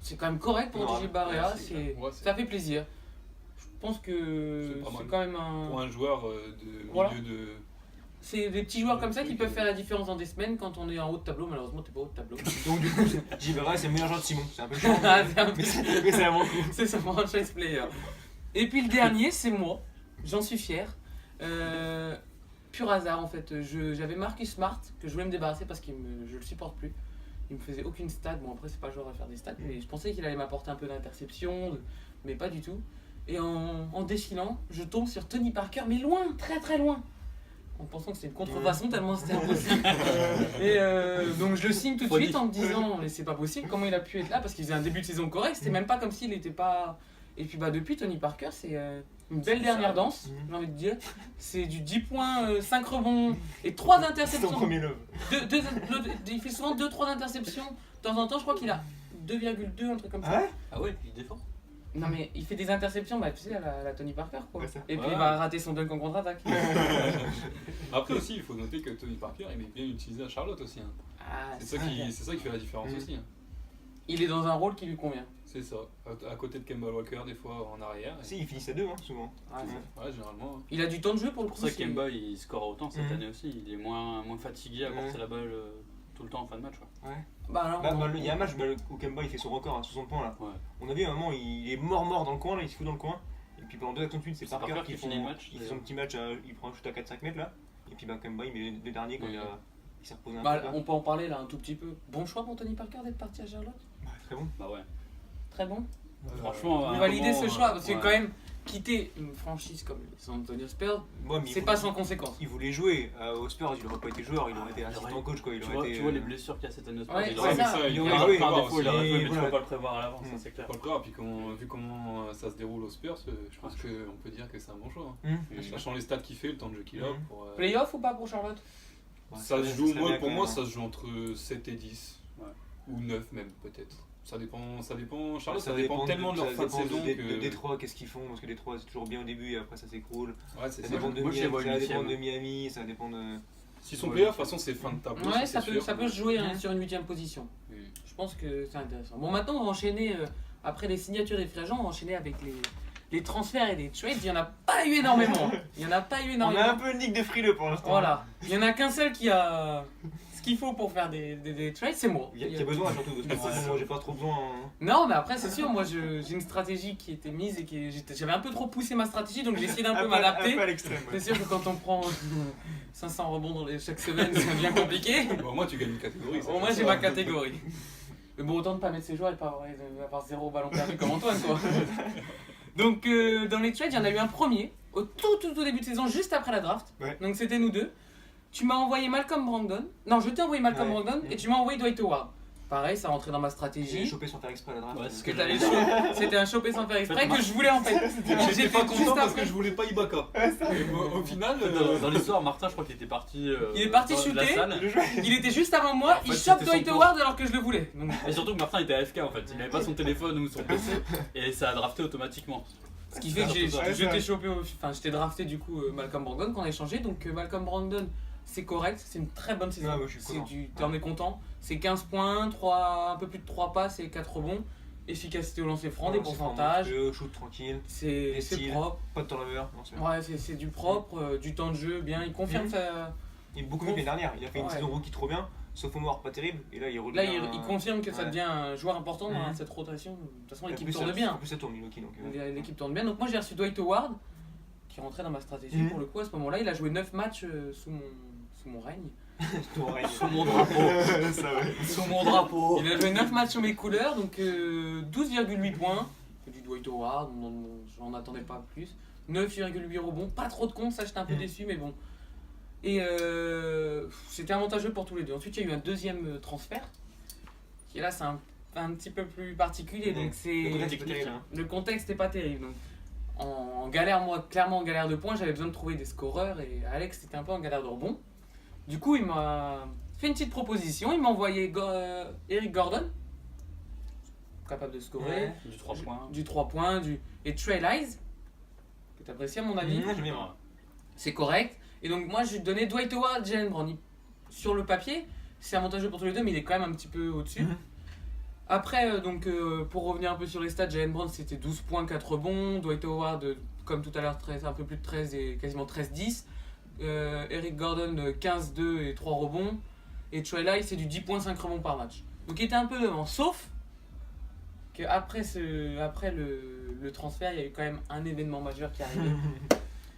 C'est quand même correct pour Ouais, Gigi Barea, ouais, ouais, c'est- ça fait plaisir. Je pense que C'est pas c'est mal. quand même un... Pour un joueur de Voilà. milieu de. C'est des petits joueurs comme ça qui peuvent faire la différence dans des semaines quand on est en haut de tableau. Malheureusement, t'es pas en haut de tableau. Donc du coup, Gibera, c'est le meilleur joueur de Simon. C'est un peu chiant. Ah, c'est un peu- Mais c'est vraiment cool. C'est son franchise player. Et puis le dernier, c'est moi. J'en suis fier. Pur hasard en fait. J'avais Marcus Smart que je voulais me débarrasser parce que je le supporte plus. Il me faisait aucune stat. Bon, après, c'est pas le joueur à faire des stats, mais je pensais qu'il allait m'apporter un peu d'interception, mais pas du tout. Et en défilant, je tombe sur Tony Parker, mais loin, très très loin. En pensant que c'était une contrefaçon tellement c'était impossible. Et donc je le signe tout de suite en me disant mais c'est pas possible, comment il a pu être là parce qu'il faisait un début de saison correct, c'était même pas comme s'il était pas... Et puis bah depuis Tony Parker c'est une belle dernière danse, j'ai envie de dire. C'est du 10 points, 5 rebonds et 3 C'est ton interceptions. premier love. Il fait souvent 2-3 interceptions. De temps en temps je crois qu'il a 2,2, un truc comme ça. Ah ouais. Ah ouais, il défend. Non mais il fait des interceptions, bah tu sais, à la Tony Parker quoi. Ouais, ça. Et puis Ouais. il va rater son dunk en contre-attaque. Après aussi, il faut noter que Tony Parker, il est bien utilisé à Charlotte aussi. Hein. Ah, C'est ça qui fait la différence aussi. Hein. Il est dans un rôle qui lui convient. C'est ça. À côté de Kemba Walker, des fois en arrière. Si, ils finissent à 2 hein, souvent. Ah, c'est- Ouais, généralement. Il a du temps de jeu pour le C'est coup. pour ça que c'est- Kemba il score autant cette Mhm. année aussi. Il est moins fatigué à porter Mhm. la balle tout le temps en fin de match. Quoi. Bah alors, Il y a un match où Kemba il fait son record à 60 points là. Ouais. On a vu à un moment, il est mort dans le coin là, il se fout dans le coin. Et puis pendant 2 actions de suite, c'est C'est Parker Parker qui qui finit le match, il fait son petit match, il prend un shoot à 4-5 mètres là. Et puis bah, Kemba il met les 2 derniers quand Mhm. il s'est reposé un bah, peu là. on peut en parler là un tout petit peu. Bon choix pour Tony Parker d'être parti à Charlotte. Ouais, très bon. Bah ouais. Très bon. Franchement, Vous validez ce choix parce que ouais. quand même quitter une franchise comme les San Antonio Spurs, Moi, mais c'est pas sans conséquence. il voulait jouer aux Spurs, il aurait pas été joueur, il aurait été il assistant aurait- coach quoi. Il Tu aurait vois, été. tu vois les blessures qu'il y a cette année au Spurs, Ouais, il c'est aurait ça. ça, il il aurait aurait joué, par voir défaut, aussi. il aurait joué, mais tu Voilà. peux pas le prévoir à l'avance, ça c'est clair. Pas le corps, puis vu comment ça se déroule aux Spurs, je pense qu'on peut dire que c'est un bon choix. Hein. Sachant les stats qu'il fait, le temps de jeu qu'il a. Mhm. Pour, Playoff ou pas pour Charlotte? ça se joue, serait bien pour quand moi, même. ça se joue entre 7 et 10. Ouais. Ou 9 même, peut-être. Ça dépend, Charlotte, Ça ça dépend tellement de leur fin de dépend saison de que. Détroit, qu'est-ce qu'ils font parce que Détroit c'est toujours bien au début et après ça s'écroule. Ouais, c'est Ça ça. dépend de Moi, je les vois Miami, ça dépend huitième. de Miami, ça dépend de. S'ils sont Ouais. playoffs, de toute façon, c'est fin de tableau. Ouais, ça, ça c'est peut, sûr. ça peut se jouer hein, Mhm. sur une 8ème position. Oui. Je pense que c'est intéressant. Bon, maintenant on va enchaîner, après les signatures des free agents, on va enchaîner avec les transferts et les trades. Il n'y en a pas eu énormément. Il n'y en a pas eu On énormément. a un peu une ligue de frileux pour l'instant. Voilà. Il n'y en a qu'un seul qui a ce qu'il faut pour faire des trades, c'est moi. Il y a besoin surtout parce que moi j'ai pas trop besoin. Hein. Non, mais après, c'est sûr, moi j'ai une stratégie qui était mise et j'avais un peu trop poussé ma stratégie, donc j'ai essayé d'un peu Un peu m'adapter. à l'extrême. C'est sûr que quand on prend 500 rebonds chaque semaine, c'est bien compliqué. Bon, au moins, tu gagnes une catégorie. Au moins, j'ai ma catégorie. Mais bon, autant de pas mettre ses joueurs et pas avoir 0 ballon perdu comme Antoine, quoi. Donc, dans les trades, il y en a eu un premier, au tout début de saison, juste après la draft. Ouais. Donc, c'était nous deux. Tu m'as envoyé Malcolm Brogdon. Non, je t'ai envoyé Malcolm Ouais. Brogdon et tu m'as envoyé Dwight Howard. Pareil, ça rentrait dans ma J'ai stratégie. chopé sans faire exprès à la draft. Ouais, Ce c'est que que t'allais j'allais choper, c'était un chopé sans faire exprès que je voulais en fait. J'étais J'étais pas juste content parce après. que je voulais pas Ibaka. Et au final. Dans l'histoire, Martin, je crois qu'il était parti. Il est parti de la shooter. salle. Il était juste avant moi, En fait, il chope c'était son Dwight tour. Howard alors que je le voulais. Donc, Et surtout que Martin était AFK en fait, il avait pas son téléphone ou son PC et ça a drafté automatiquement. ce qui fait que Ouais, je ça. t'ai chopé, enfin je t'ai drafté du coup Malcolm Brogdon qu'on a échangé. Donc Malcolm Brogdon c'est correct, c'est une très bonne saison. Ouais, moi, je suis content. T'en es content. C'est 15 points, un peu plus de 3 passes et 4 rebonds. Efficacité au lancer franc, des pourcentages. Shoot tranquille, C'est des styles. propre. pas de turnover. Non, c'est bien. Ouais, c'est du propre, du temps de jeu bien. Il confirme Mhm. sa. Il est beaucoup mieux que l'année dernière. Il a fait une Ouais. saison rookie trop bien. Sophomore pas terrible. Et là il redevient. Là, il confirme que ça ouais. devient un joueur important dans Mhm. cette rotation. De toute façon, En l'équipe plus, tourne ça- bien. En plus ça tourne Milwaukee donc. L'équipe tourne bien. Donc moi j'ai reçu Dwight Howard qui rentrait dans ma stratégie Mhm. pour le coup à ce moment-là. Il a joué 9 matchs sous mon règne. Ton règne. Sous mon drapeau. Ça ouais. Sous mon drapeau. Il a joué 9 matchs sous mes couleurs, donc 12,8 points, que du Dwight Howard, j'en attendais pas plus. 9,8 rebonds, pas trop de comptes, ça j'étais un peu déçu, mais bon. Et c'était avantageux pour tous les deux. Ensuite, il y a eu un deuxième transfert, qui là, c'est un petit peu plus particulier. Donc c'est le contexte n'est pas terrible. Donc, en galère, moi, clairement en galère de points, j'avais besoin de trouver des scoreurs et Alex était un peu en galère de rebond. Du coup, il m'a fait une petite proposition. Il m'a envoyé Eric Gordon, capable de scorer, Du 3 points. du 3 points, et Trey Lyles, que tu apprécies à mon avis. J'aime bien, moi. C'est correct. Et donc moi je lui donnais Dwight Howard, Jalen Brown. Sur le papier, c'est avantageux pour tous les deux, mais il est quand même un petit peu au-dessus. Après, pour revenir un peu sur les stats, Jalen Brown c'était 12 points, 4 rebonds. Dwight Howard, comme tout à l'heure, un peu plus de 13 et quasiment 13-10. Eric Gordon, 15-2 et 3 rebonds. Et Trey Lyles, c'est du 10 points, 5 rebonds par match. Donc il était un peu devant, sauf qu'après le transfert, il y a eu quand même un événement majeur qui est arrivé.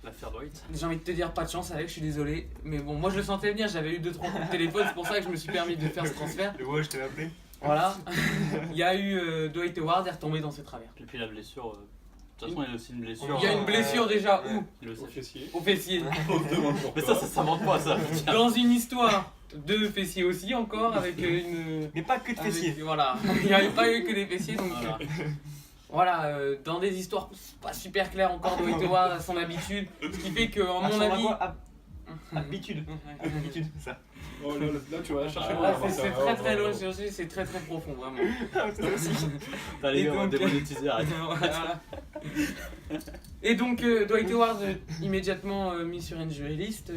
L'affaire Dwight. J'ai envie de te dire pas de chance Alex, je suis désolé. Mais bon, moi je le sentais venir, j'avais eu 2-3 coups de téléphone, c'est pour ça que je me suis permis de faire ce transfert. Ouais, je t'avais appelé. Voilà. Il y a eu Dwight Howard est retombé dans ses travers. Et puis la blessure. De toute façon, il y a aussi une blessure. Il y a une blessure déjà où Il le Au sait. fessier. au fessier. On se demande Mais pourquoi. ça s'invente pas ça. Dans une histoire de fessiers aussi encore avec une. Mais pas que de fessiers. Voilà. Il n'y avait pas eu que des fessiers donc. Voilà. Voilà, dans des histoires pas super claires encore, Dwight Howard à son habitude. Ce qui fait que, à mon avis. Habitude. Habitude, c'est ça. Oh là, tu vas la chercher. Ah, c'est très très loin, c'est très très profond, vraiment. T'as les Et gars, on va donc- démonétiser, arrête. Voilà. Et donc Dwight Howard immédiatement mis sur injury list,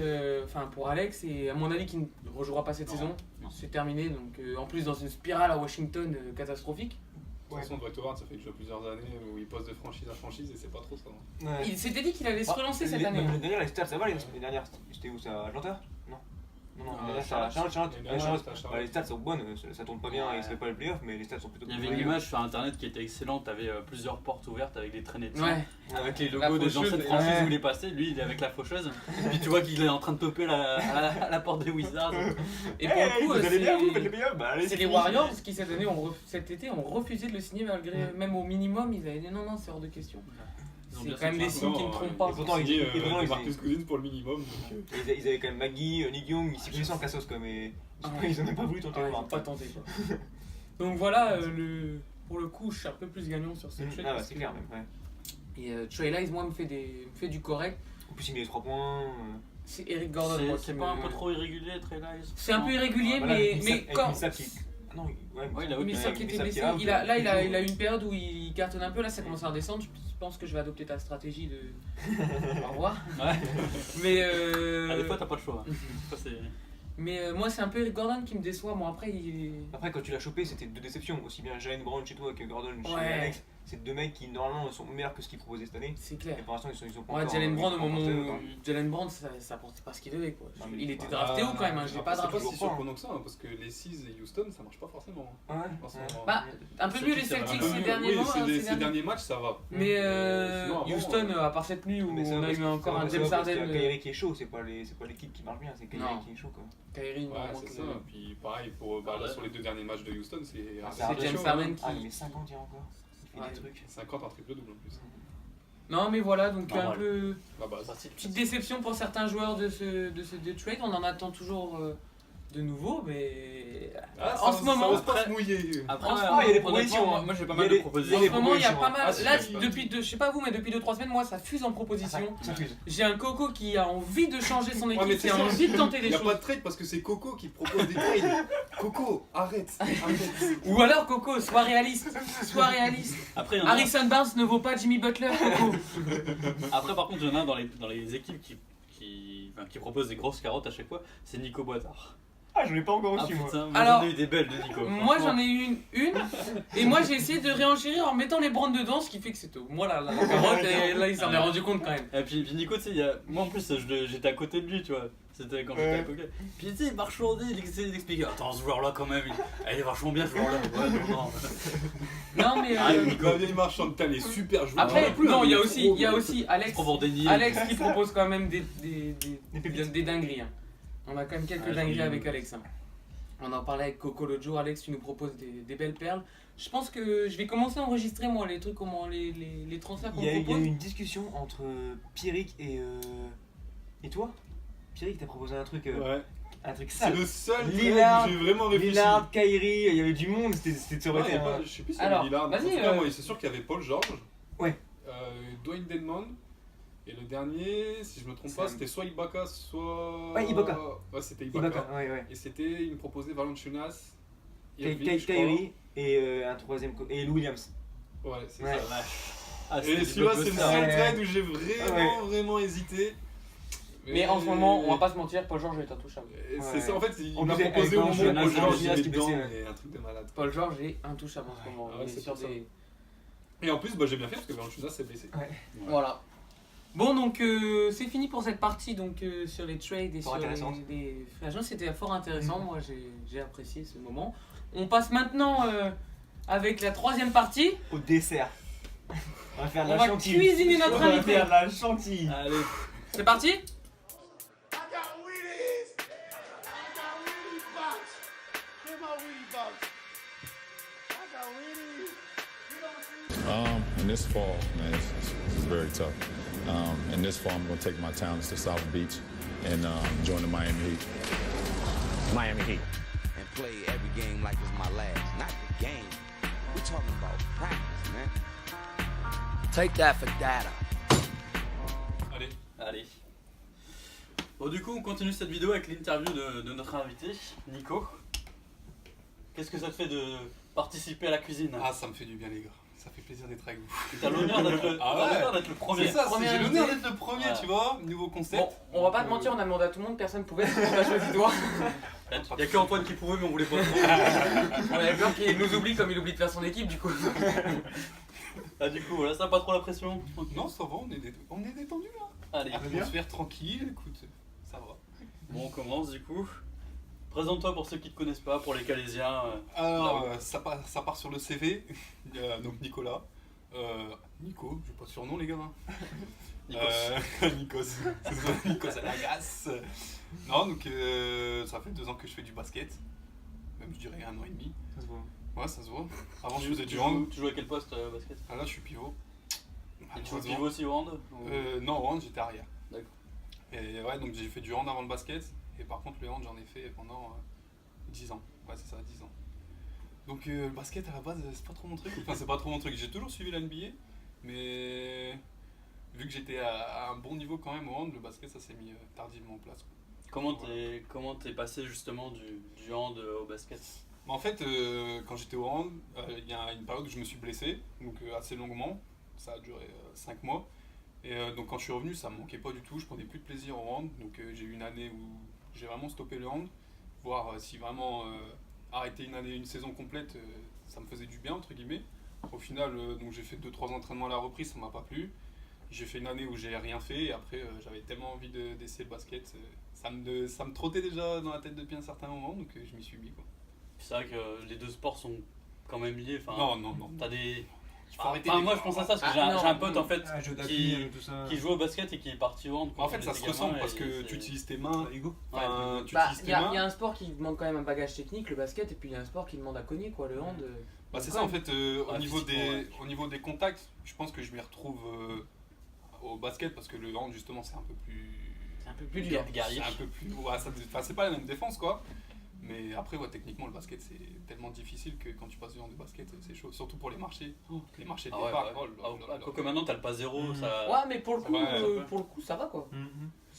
enfin pour Alex, et à mon avis qui ne rejouera pas cette Non, saison, non. c'est terminé, donc en plus dans une spirale à Washington catastrophique. De toute façon, Dwight Howard, ça fait déjà plusieurs années où il passe de franchise à franchise et c'est pas trop ça. Non Il s'était dit qu'il allait se relancer cette année. L'année dernière, les stats, ça va, les dernières. C'était où ça? Atlanta? Non. Non, Ah, l'année dernière, c'était à Charlotte. L'année dernière, c'était à Charlotte. Les stats sont bonnes, ça tourne pas bien, Ouais. il se fait pas les playoffs, mais les stats sont plutôt Il y avait une image sur internet qui était excellente, t'avais plusieurs portes ouvertes avec des traînées de sang. Ouais. Avec les La logos des faucheuse, anciennes franchises ouais. où il est passé, lui il est avec la faucheuse. Puis tu vois qu'il est en train de toper à la porte des Wizards. Et pour le coup, vous allez bien, vous faites les c'est playoffs? Bah allez, c'est les fini. Warriors qui cet été ont refusé de le signer malgré même au minimum, ils avaient dit non c'est hors de question. Ils ont C'est bien quand même des senti. signes qui ne trompent pas. Et pourtant, Il dit et pourtant, ils- Marcus Cousins pour le minimum. Donc, Ils avaient quand même Maggie, Nick Young, ils connaissaient en Cassos quoi, mais ils ont même pas voulu tenter Ah, le ils voir. ont pas tenté quoi. Donc voilà, pour le coup, je suis un peu plus gagnant sur ce trade. Ah bah parce c'est que- clair même, ouais. Et Trey Lyles, moi, me fait du correct. En plus il met les 3 points. C'est Eric Gordon, moi, qui C'est me- pas un peu trop irrégulier, Trey Lyles? C'est un peu irrégulier, Voilà, mais avec quand. Millsap qui- Ah non, ouais, Ouais, il a- Millsap qui était Millsap blessé, qui est out, il a eu une période où il cartonne un peu, là ça commence à redescendre. Je pense que je vais adopter ta stratégie de. Au revoir. Ouais. Mais. Ah, des fois t'as pas le choix. Ça, c'est- Moi, c'est un peu Eric Gordon qui me déçoit. Bon, après, Après, quand tu l'as chopé, c'était deux déceptions. Aussi bien Jalen Brown chez toi que Gordon chez Ouais. Alex. C'est deux mecs qui, normalement, sont meilleurs que ce qu'ils proposaient cette année. c'est clair. Et pour l'instant, ils sont pas Ouais, encore, Jalen ils Brown, sont au pas moment encore où. stable, Jalen Brown, ça portait pas ce qu'il devait quoi. Non, mais Il était voilà. drafté haut quand même, hein, je l'ai pas C'est drafté. pas si toujours pas, surprenant que ça, hein, parce que les 6 et Houston, ça marche pas forcément. hein. Ouais. En ce moment. Bah, un peu mieux les Celtics, ça va Celtics un peu ces mieux. derniers Oui, mois. ces derniers matchs, ça va. Mais Sinon, avant, Houston, à part cette nuit où Mais ça on va a parce eu que- encore ça un va James parce qu'il y a Harden. Kyrie qui est chaud, c'est pas l'équipe qui marche bien, c'est Kyrie Non. qui est chaud quoi. Kyrie, Ouais, vraiment, c'est que- ça. Puis pareil, pour, bah, là, sur les 2 derniers matchs de Houston, c'est Ah, assez c'est James chaud, Harden hein. qui. Ah, mais 50 hier encore. Il fait Ouais. des trucs. 50 en triple-double en plus. Non, mais voilà, donc un Normal. peu. La base. Petite déception pour certains joueurs de ce trade. On en attend toujours de nouveau, mais. Ah, en ça- ce moment. ça ose pas se mouiller. Après, En ce moment, il y a des honnêtement, propositions, hein. moi j'ai pas Il y mal a de des- propositions. En des ce moment, il y a pas propositions. mal. Ah, si, Là, si, depuis je sais pas vous, mais depuis 2-3 semaines, moi, ça fuse en proposition. Ça fuse. J'ai un Coco qui a envie de changer son Ouais, équipe, mais qui c'est a ça. envie de tenter Il des n'y a choses. pas de trade parce que c'est Coco qui te propose des trades. Coco, arrête. Ou alors, Coco, sois réaliste. Sois réaliste. Après, il y en a- Harrison Barnes ne vaut pas Jimmy Butler, Coco. Après, par contre, il y en a dans les équipes qui proposent des grosses carottes à chaque fois, c'est Nico Boitard. Ah, je l'ai pas encore Ah reçu moi. putain, Alors, j'en ai eu des belles de Nico. Moi franchement. j'en ai eu une, et moi j'ai essayé de réenchérir en mettant les brandes dedans, ce qui fait que c'était moi la carotte, et là il s'en est rendu compte quand même. Et puis Nico, tu sais, moi en plus, j'étais à côté de lui, tu vois. C'était quand j'étais à Coquet. Puis tu sais, il marchandait, il essayait d'expliquer. Attends, ce joueur-là, quand même, il est vachement bien, ce joueur-là. Ouais, non. Non mais Ah, La vieille marchande, t'as les super joueurs. après, Non plus, non, hein, il y a est aussi, trop il y a bon. aussi Alex, Trop bordélier. Alex qui propose quand même des pépites. dingueries. Hein. On a quand même quelques Ah, j'en ai dingueries eu. avec Alex. Hein. On en parlait avec Coco l'autre jour. Alex, tu nous proposes des belles perles. Je pense que je vais commencer à enregistrer moi les trucs, comment les transferts qu'on Il y a propose. eu une discussion entre Pierrick et toi. Pierrick t'a proposé un truc, Ouais. un truc C'est sale. le seul truc Lillard, où j'ai vraiment réfléchi. Lillard, Kyrie, il y avait du monde, ça aurait Ouais, été je sais plus si Alors, c'était Lillard. vas-y, En tout cas, moi, c'est sûr qu'il y avait Paul George. Ouais. Dwayne Dedmon. Et le dernier, si je me trompe pas, c'était soit Ibaka, soit. Ouais, Ibaka. Ouais, c'était Ibaka. Ibaka, ouais. Et c'était, il me proposait Valanciunas, Irving, je Kyrie et un troisième, et Lou Williams. crois. Ouais, c'est Ouais. ça. Ah, Et celui-là, c'est le seul Ouais. trade où j'ai vraiment, Ouais. vraiment hésité. Mais en ce moment, on va pas se mentir, Paul George est intouchable. Et Ouais. c'est ça, en fait, il En m'a plus, proposé au avec moment où Paul Valanciunas, George il Valanciunas est qui dedans, blessé, mais un truc de malade. Paul George est intouchable en ce moment. Ah ouais, Il c'est sort sûr, ça. des- Et en plus, bah, j'ai bien fait parce que Valanciunas s'est blessé. Voilà. Bon, donc c'est fini pour cette partie donc, sur les trades et Fort sur intéressant. les free agents. C'était fort intéressant, moi j'ai apprécié ce moment. On passe maintenant avec la troisième partie. Au dessert. On va faire de On la va chantilly. cuisiner notre On va invité. faire de la chantilly. Allez, C'est parti? I got Wheaties. I got Wheaties box. Get my Wheaties box. I got Wheaties. You don't see. In this fall, man, it's very tough. In this fall, I'm going to take my talents to South Beach and join the Miami Heat. Miami Heat. And play every game like it's my last. Not the game. We're talking about practice, man. Take that for data. allez. Allez. Bon, du coup, on continue cette vidéo avec l'interview de notre invité, Nico. Qu'est-ce que ça te fait de participer à la cuisine? Ah, ça me fait du bien, les gars. Ça fait plaisir d'être avec vous. T'as l'honneur d'être le, Ah t'as ouais. l'honneur d'être le premier. C'est ça, Premier j'ai l'honneur invité. d'être le premier, Ouais. tu vois, nouveau concept. Bon, on va pas te mentir, on a demandé à tout le monde, personne pouvait, on a choisi toi. Il y a que Antoine qui pouvait, mais on voulait pas trop. On avait peur qu'il nous oublie comme il oublie de faire son équipe du coup. Ah, du coup, voilà, ça pas trop la pression. Non, ça va, on est détendu là. Allez, Atmosphère tranquille, écoute, ça va. bon, on commence du coup. Présente-toi pour ceux qui te connaissent pas, pour les Calaisiens. Alors, ça part sur le CV. Donc Nicolas. Nico, j'ai pas de surnom les gars. Hein. Nikos. Nikos. C'est ça, Nikos à la gasse. Non, donc ça fait 2 ans que je fais du basket. Même je dirais 1 an et demi. Ça se voit. Ouais, ça se voit. Avant je faisais tu du hand. joues à quel poste basket? Ah là je suis pivot. Et tu joues Malheureusement. pivot aussi au hand ou- Non, au hand j'étais arrière. D'accord. Et ouais, donc j'ai fait du hand avant le basket. Et par contre le hand j'en ai fait pendant 10 ans. Ouais, c'est ça, 10 ans. Donc le basket à la base c'est pas trop mon truc. Enfin c'est pas trop mon truc. J'ai toujours suivi la NBA. Mais vu que j'étais à un bon niveau quand même au hand, le basket ça s'est mis tardivement en place. Quoi. Comment t'es passé justement du hand au basket? En fait, quand j'étais au hand, il y a une période où je me suis blessé, donc assez longuement. Ça a duré 5 mois. Et donc quand je suis revenu, ça me manquait pas du tout. Je prenais plus de plaisir au hand. Donc j'ai eu une année où j'ai vraiment stoppé le hand. Voir si vraiment arrêter une année, une saison complète, ça me faisait du bien entre guillemets. Au final, donc j'ai fait 2-3 entraînements à la reprise, ça m'a pas plu. J'ai fait une année où j'ai rien fait et après j'avais tellement envie d'essayer le basket. Ça me trottait déjà dans la tête depuis un certain moment, donc je m'y suis mis quoi. C'est vrai que les deux sports sont quand même liés. Enfin, Non. T'as des. Faut arrêter Enfin, les- moi je pense à ça parce que Ah, j'ai un pote en fait Jeu qui, tout ça. qui joue au basket et qui est parti au hand. En fait, ça se ressemble parce que tu utilises tes mains. Hugo. Enfin, tu Bah, utilises il tes y a mains. un sport qui demande quand même un bagage technique, le basket, et puis il y a un sport qui demande à cogner quoi, le hand. Bah, c'est donc, ça en ouais. fait, Ouais, au, niveau physiquement, ouais. au niveau des contacts, je pense que je m'y retrouve au basket parce que le hand justement c'est un peu plus. C'est un peu plus dur. guerrier. C'est un peu plus. Ouais, enfin, c'est pas la même défense quoi. Mais après, ouais, techniquement, le basket c'est tellement difficile que quand tu passes du hand de basket, c'est chaud. Surtout pour les marchés. Les marchés de Ah ouais, départ. ouais. Oh là là là là. Quoique maintenant t'as le pas zéro, Mhm. ça. Ouais, mais pour le coup, Ouais, ça va quoi.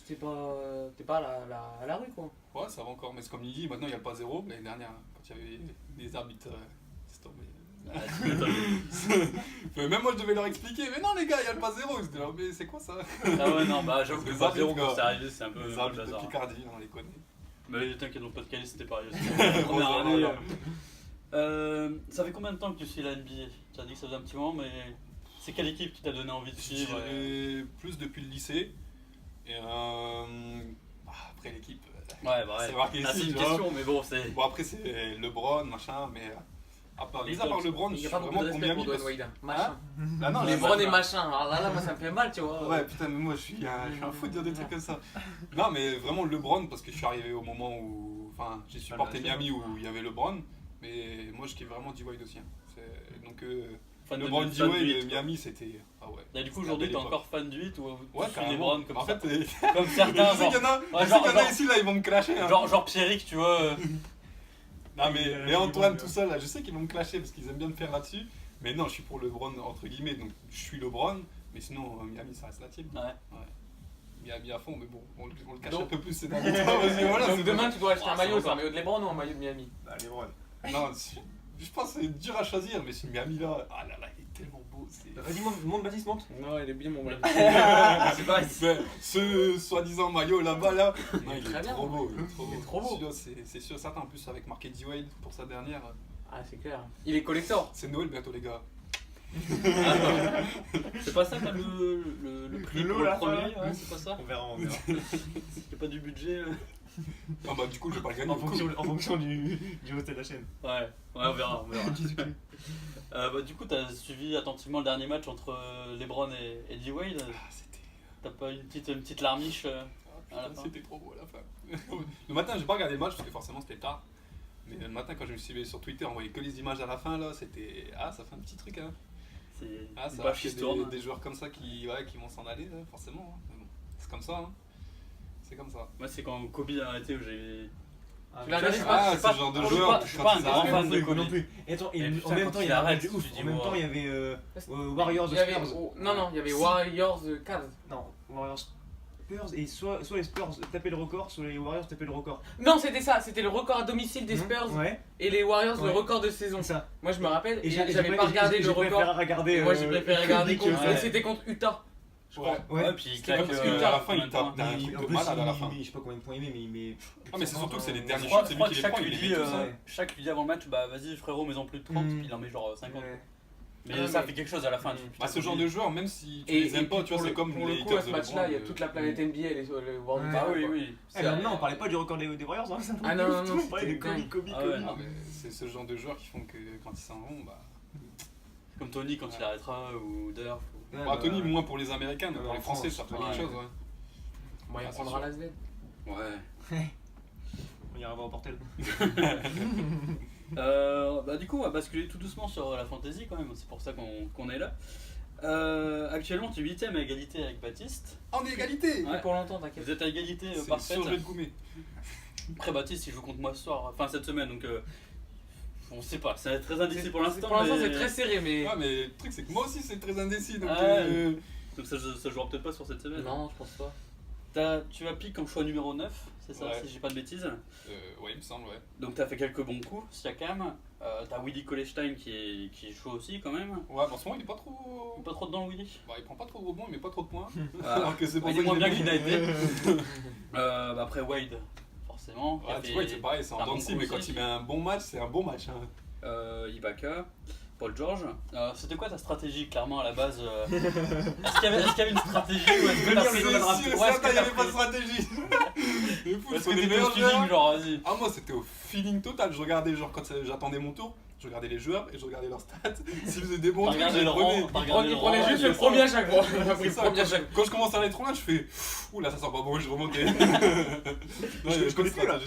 T'es pas à la rue quoi. Ouais, ça va encore. Mais c'est comme il dit, maintenant il n'y a pas zéro. L'année dernière, quand il y avait des arbitres, c'est tombé. Ah, tu m'étonnes. Mais même moi je devais leur expliquer, mais non les gars, il y a le pas zéro. Ils étaient là, mais c'est quoi ça? Ah ouais, non, bah j'avoue que Les le pas arbitres, zéro quand quoi. c'est arrivé, c'est un peu Les le arbitres de bazar. Picardie, on les connaît. Mais t'inquiète, donc pas de Calais, c'était pareil aussi. Bon, Première ça va, année. alors. Ça fait combien de temps que tu suis la NBA? Tu as dit que ça faisait un petit moment, mais c'est quelle équipe qui t'a donné envie de Je suivre? dirais plus depuis le lycée. Et après l'équipe. Ouais, bah c'est ouais. marqué Ah, ici, c'est une tu vois. question, mais bon, c'est. Bon après c'est LeBron, machin, mais mis à part LeBron, Il je n'y a suis pas beaucoup vraiment de pour respect Miami. pour Dwayne Wade. Machin. Ah non, Les là, Bron et machin. Alors là, moi, ça me fait mal, tu vois. Ouais, putain, mais moi je suis un fou de dire des trucs comme ça. Non, mais vraiment LeBron, parce que je suis arrivé au moment où. Enfin, j'ai supporté Miami où il y avait LeBron, mais moi je kiffe vraiment D-Wade aussi. Hein. Donc, LeBron, D-Wade, Miami, c'était. Ah ouais. Et du coup, aujourd'hui, t'es encore fan du 8 ou Ouais, tu suis les carrément. Bron comme En ça fait, comme certains, je sais qu'il y en a, Ouais, je sais qu'il y en a ici là, ils vont me clasher. Hein. genre Pierrick, tu vois. Non, mais Antoine, tout ça là, je sais qu'ils vont me clasher parce qu'ils aiment bien me faire là-dessus. Mais non, je suis pour LeBron entre guillemets, donc je suis LeBron, mais sinon Miami ça reste la team. Ouais. Miami à fond, mais bon, on le cache Donc- un peu plus ces derniers temps parce que voilà. Donc c'est demain, tu dois acheter un Ah, maillot. ça C'est va un maillot de LeBron ou un maillot de Miami? Bah, les Bron. Non, je pense que c'est dur à choisir, mais ce Miami là, ah là là, il est tellement beau. Vas-y, monte Baptiste, monte. Non, il est bien, mon maillot. C'est pas Mais ce soi-disant maillot là-bas là, non, il très est bien. trop beau, il est trop beau. Il est trop beau. Celui-là, c'est sûr, certain en plus avec marqué D-Wade pour sa dernière. Ah, c'est clair. Il est collector. C'est Noël bientôt les gars. C'est pas ça que t'as le prix Le lot, pour le là, premier, là. ouais, c'est pas ça. On verra, on verra. Y'a pas du budget. Ah bah du coup je vais pas le gagner. En fonction du host de la chaîne. Ouais, on verra. Bah, du coup, t'as suivi attentivement le dernier match entre LeBron et D-Wade. Ah, c'était. T'as pas eu une petite larmiche à la fin? C'était trop beau à la fin. Le matin, j'ai pas regardé le match parce que forcément c'était tard. Mais le matin, quand je me suis levé sur Twitter, on voyait que les images à la fin là, c'était. Ah, ça fait un petit truc hein. C'est Ah, une ça vache qui se tourne. des joueurs comme ça qui vont s'en aller, là, forcément. Hein. Mais bon, c'est comme ça. Hein. C'est comme ça. Moi, c'est quand Kobe a arrêté où j'ai. Tu l'as regardé, Ah, je suis c'est pas- ce genre de je suis joueur. pas- je suis pas un grand fan de Kobe. Non plus. Et attends, Et en putain, même quand temps, il il y a un arrête, match de ouf. tu dis, En même wow. temps, il y avait Warriors Il y avait- Spurs. Non, il y avait Warriors Cavs. Non, Warriors Spurs. Et soit les Spurs tapaient le record, soit les Warriors tapaient le record. Non, c'était ça. C'était le record à domicile des Spurs Ouais, et les Warriors, le Ouais. record de saison. c'est ça. Moi, je me rappelle. Et J'avais pas regardé le j'ai préféré record. regarder. Moi, j'ai préféré regarder Kobe, contre. ouais. Et c'était contre Utah. Je crois. Ouais. Ouais. puis il C'était claque. parce que à la fin, il tape Mais un truc en de plus, malade à la fin. je sais pas combien de points il met, mais il met. Ah, mais c'est surtout que c'est les Je derniers crois, shoots, c'est lui que qui les chaque prend, il lui les dit, met tous. ouais. chaque lui dit avant le match, bah vas-y frérot, mets en plus de 30, Mm. puis il en met genre 50. Ouais. Mais Ah, ça mais- fait quelque chose à la fin. Mm. Bah, ce genre de joueur, même si tu Et les aimes pas, puis tu vois, c'est comme pour les le coup, Lakers à ce de match-là, il y a LeBron, toute la planète NBA et les Warriors. Ah oui, oui. Eh, maintenant, on parlait pas du record des Warriors, hein, ça Ah non, non, non, on parlait de c'était dingue. Kobe. Ah ouais. Ah, mais c'est ce genre de joueurs qui font que quand ils s'en vont, bah. Comme Tony quand il arrêtera, ou Durf. Bah, Tony, moins pour les Américains, mais pour en les Français, France, ça fait ouais. quelque chose, ouais. Bon, il Ah, c'est prendra sûr. la Sven. Ouais. On ira voir au Portel. Bah du coup, on va basculer tout doucement sur la fantasy quand même, c'est pour ça qu'on est là. Actuellement, tu es 8ème à égalité avec Baptiste. En égalité Ouais. Pour longtemps, t'inquiète. Vous êtes à égalité C'est parfaite. surgelé de Goumé. Après Baptiste, il joue contre moi ce soir, enfin cette semaine, donc on sait pas, c'est très indécis pour l'instant. Pour l'instant, mais- c'est très serré, mais. Ouais, mais le truc, c'est que moi aussi, c'est très indécis, donc. Ouais. Donc ça jouera peut-être pas sur cette semaine. Non, je pense pas. Tu as piqué en choix numéro 9, c'est ça, Ouais. si j'ai pas de bêtises. Ouais, il me semble, ouais. Donc t'as fait quelques bons coups, Siakam. T'as Willy Colestein qui est chaud aussi quand même. Ouais, en ce moment, il est pas trop. Pas trop dedans Willy. Bah, il prend pas trop de rebonds, il met pas trop de points. Ah, Alors que c'est pour il ça est que moins je bien l'ai qu'il mis. n'a été. Bah après Wade, forcément. Ouais, tu vois, c'est pareil, c'est un en bon dents de scie, coup mais quand aussi. il met un bon match, c'est un bon match. Hein. Ibaka, Paul George. C'était quoi ta stratégie clairement à la base Est-ce qu'il y avait une stratégie ou est-ce que t'as C'est pris sûr, Ouais, est-ce certain, que il n'y t'as avait pas de pris- stratégie. Le fou, Est-ce c'est que les t'étais au meilleurs feeling joueurs. genre vas-y. Ah, moi, c'était au feeling total. Je regardais, genre, quand j'attendais mon tour, je regardais les joueurs et je regardais leurs stats. S'ils faisaient des bons T'as trucs, regardé je le les prenais. rang, t'as regardé Il le prenait rang, juste je le sens. premier à chaque fois. Il a pris C'est le ça, premier à chaque fois. quand je commence à aller trop loin, je fais ouh là ça sent pas bon, je remontais. Non, Je connais plus là.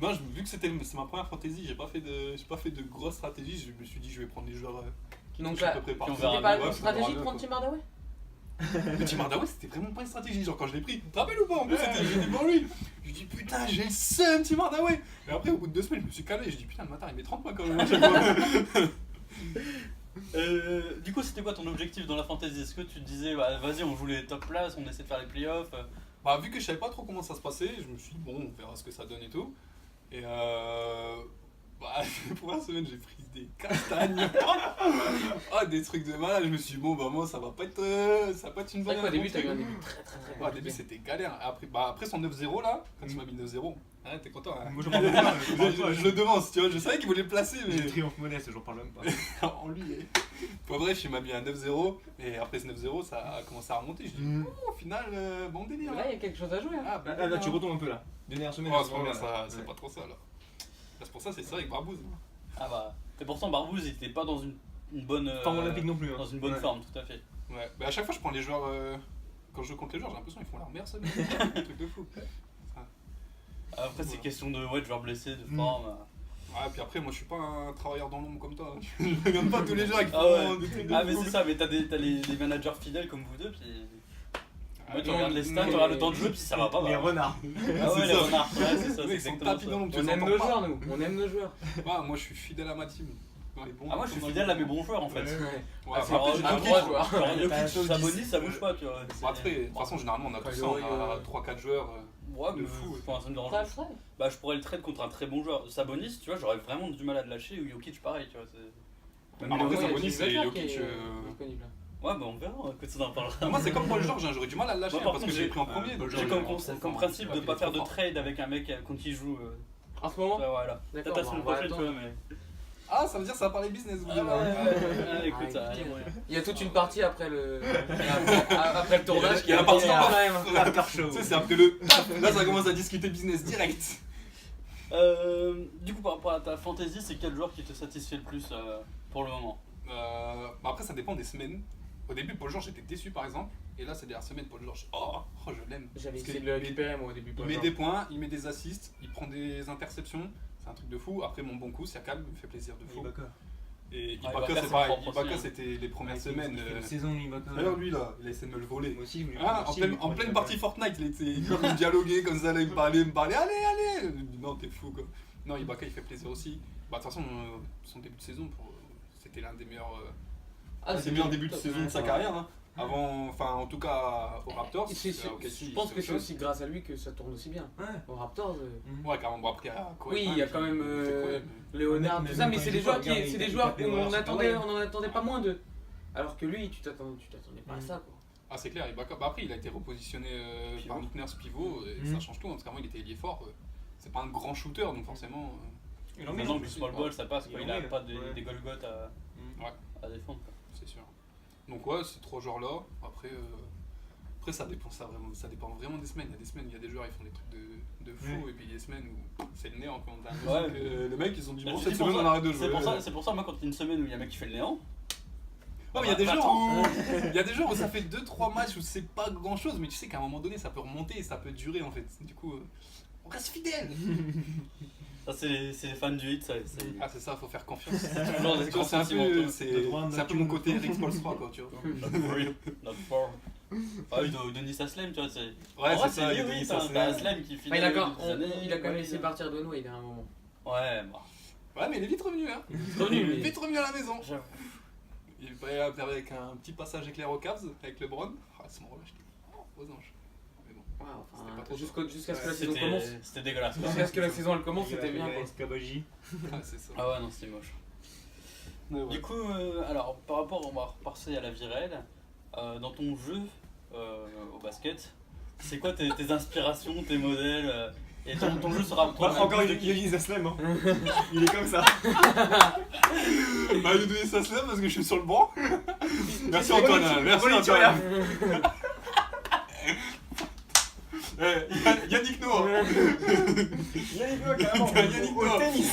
Non, vu que c'est ma première fantasy, j'ai pas fait de grosses stratégies. Je me suis dit je vais prendre des joueurs qui Donc touchent à là, peu près partout. on verra C'était pas Ouais, une c'est stratégie normal, de prendre quoi. Tim Hardaway? Mais Tim Hardaway, c'était vraiment pas une stratégie. Genre quand je l'ai pris, tu te rappelles ou pas? En plus, j'étais devant lui. Je dis putain, j'ai le seum Tim Hardaway. Et après, au bout de 2 semaines, je me suis calé. Je dis putain, le matin, il met 30 points quand même. À chaque fois. Du coup, c'était quoi ton objectif dans la fantasy? Est-ce que tu te disais bah, vas-y, on joue les top places, on essaie de faire les playoffs? Bah, vu que je savais pas trop comment ça se passait, je me suis dit bon, on verra ce que ça donne et tout. Et bah, pour la semaine, j'ai pris des castagnes. Ah, des trucs de malade. Je me suis dit bon, bah, moi, ça va pas être une C'est bonne vrai qu'au début, rentrée. t'as eu un début très très très Ouais, au début, c'était galère. Après son 9-0 là, quand il m'a mis 9-0, hein, t'es content hein? Moi, je parle pas. Je le devance, tu vois, je savais qu'il voulait le placer, J'ai mais triomphe modeste, j'en parle même pas. en lui. Bon, bref, il m'a mis un 9-0, et après ce 9-0, ça a commencé à remonter. Je dis, oh, au final, bon délire. Là, il y a quelque chose à jouer. Hein. Ah, bah, Là, tu retombes un peu là. Dernière semaine, Oh, c'est c'est pas ça, mal. c'est pas trop ça alors. C'est pour ça, c'est ça avec Barbouze. Ah bah, Et pourtant, Barbouze, il était pas dans une bonne. Forme olympique non plus. hein. Dans une bonne Ouais. forme, tout à fait. Ouais, bah à chaque fois je prends les joueurs. Quand je joue contre les joueurs, j'ai l'impression qu'ils font leur meilleure semaine. Un truc de fou. Après, c'est Voilà. question de joueurs blessés, de forme. Ouais, puis après, moi je suis pas un travailleur dans l'ombre comme toi. Je regarde pas tous les joueurs qui font Ah ouais. des trucs de Ah, fou. mais c'est ça, mais t'as les managers fidèles comme vous deux, puis. Moi, tu non, regardes les stats, mais- tu regardes le temps de jeu, puis ça va pas. Les bah. renards. Ah ouais, C'est les ça. renards, ouais, c'est ça, Les c'est mecs sont exactement tapis ça. dans l'ombre, tu On les aime entends nos pas. joueurs, nous. On aime nos joueurs. Ouais, moi je suis fidèle à ma team. Dans les bons, Ah, moi je suis dans les fidèle à bons. mes bons joueurs en fait. Ouais, Ah, après, c'est après, un j'ai un d'autres droit joueurs. joueur. Genre T'as la Jokic, chose Sabonis, 10. ça bouge pas, tu vois. Bon, après, de toute façon, généralement on a tous ça, on a 3-4 joueurs. Ouais, de mais fou. enfin, ça me dérange pas. Bah, je pourrais le trade contre un très bon joueur. Sabonis, tu vois, j'aurais vraiment du mal à le lâcher, ou Jokic, pareil, tu vois. Ah, Même après, Jokic, Sabonis, c'est Jokic, disponible. Ouais, bah on verra, que ça en parlera. Moi c'est comme Paul George, hein, j'aurais du mal à le lâcher Moi, par parce que contre, j'ai pris en premier. donc J'ai j'ai- comme principe de pas faire de trade avec un mec contre qui je joue. En ce moment Voilà. D'accord, Peut-être la bah, semaine on va prochaine, tu attendre. vois, mais. Ah, ça veut dire ça va parler business, vous Ah, deux, là. ouais, écoute, Ah, ça écoutez, arrive. Il y a toute une partie après le après le tournage Il y a la partie quand en même. L'after show. Tu sais, c'est après le. Là, ça commence à discuter business direct. Du coup, par rapport à ta fantasy, c'est quel joueur qui te satisfait le plus pour le moment? Bah après, ça dépend des semaines. Au début, Paul George, j'étais déçu par exemple. Et là, ces dernières semaines, Paul George, je l'aime. J'avais Parce essayé que de le il met- récupérer moi au début. Il met des points, il met des assists, il prend des interceptions. C'est un truc de fou. Après, mon bon coup, Siakam, il me fait plaisir de fou. Et Ah, Ibaka, Ibaka, c'est c'est pareil. propre aussi, Ibaka, hein. c'était les premières semaines. Une saison, Ibaka. D'ailleurs, lui là, il a essayé de me le voler. Moi aussi, je voulais Ah, en pleine partie Fortnite, il était il me dialoguait comme ça, là, il me parlait, allez. Non, t'es fou quoi. Non, Ibaka, il fait plaisir aussi. Bah, de toute façon, son début de saison, c'était l'un des meilleurs, débuts de saison de sa carrière. Hein. Avant, enfin, en tout cas, aux Raptors. Je pense que c'est aussi grâce à lui que ça tourne aussi bien. Ouais. Aux Raptors. Ouais, carrément. Bon, après, Oui, il y a quand même Léonard, tout ça, mais c'est des joueurs où on en attendait pas moins d'eux. Alors que lui, tu t'attendais pas à ça quoi. Ah, c'est clair, Ibaka. Bah, après, il a été repositionné par Nick Nurse pivot, et ça change tout. Parce qu'avant, il était ailier fort. C'est pas un grand shooter, donc forcément. Maintenant que small ball ça passe, quoi. Il a pas des Ouais. Golgoth Ouais. à défendre. Quoi. C'est sûr. Donc ouais, ces 3 joueurs là. Après ça dépend vraiment des semaines. Il y a des semaines, il y a des joueurs ils font des trucs de fou, et puis il y a des semaines où c'est le néant quand on a l'impression que les mecs ils ont dit bon cette semaine on arrête de jouer. C'est pour ça moi quand il y a une semaine où il y a un mec qui fait le néant. Ouais, mais il y a des jours où ça fait 2-3 matchs où c'est pas grand chose, mais tu sais qu'à un moment donné ça peut remonter et ça peut durer en fait. Du coup on reste fidèle. Ça c'est les fans du hit, ça. Ah c'est ça, faut faire confiance. C'est toujours des Tu vois, c'est un Le peu mon côté Eric Spoelstra quoi, tu vois. Not for. Ah oui, Denis Aslem, tu vois, c'est. Ouais, En vrai, c'est ça, lui, oui, Denis t'as Aslem. Aslem qui finit. Il a quand même laissé partir Dwayne Wade à un moment. Ouais, bah. Ouais, mais il est vite revenu hein. Revenu, Il est mais- vite revenu à la maison. J'avoue. Il est prêt avec un petit passage éclair aux Cavs avec LeBron. Ah, ce moment-là, j'étais aux anges. Mais bon, Ouais, C'était pas enfin, trop jusqu'à ce que la saison commence. C'était dégueulasse. quoi. Jusqu'à ce que la saison elle commence, c'était bien quoi. Escabagie. ah, c'est ça. Ah ouais, non, c'était moche. Ouais, ouais. Du coup, alors par rapport, on va repasser à la vie réelle. Dans ton jeu au basket, c'est quoi tes inspirations, tes modèles et ton jeu sera Encore une Denis Aslem. Hein. Il est comme ça. Bah, je vais donner ça slam parce que je suis sur le banc. Merci Antoine, merci Oli, tu Antoine. regardes. Yannick Noah. Yannick Noah, carrément. Yannick Au Noah. tennis.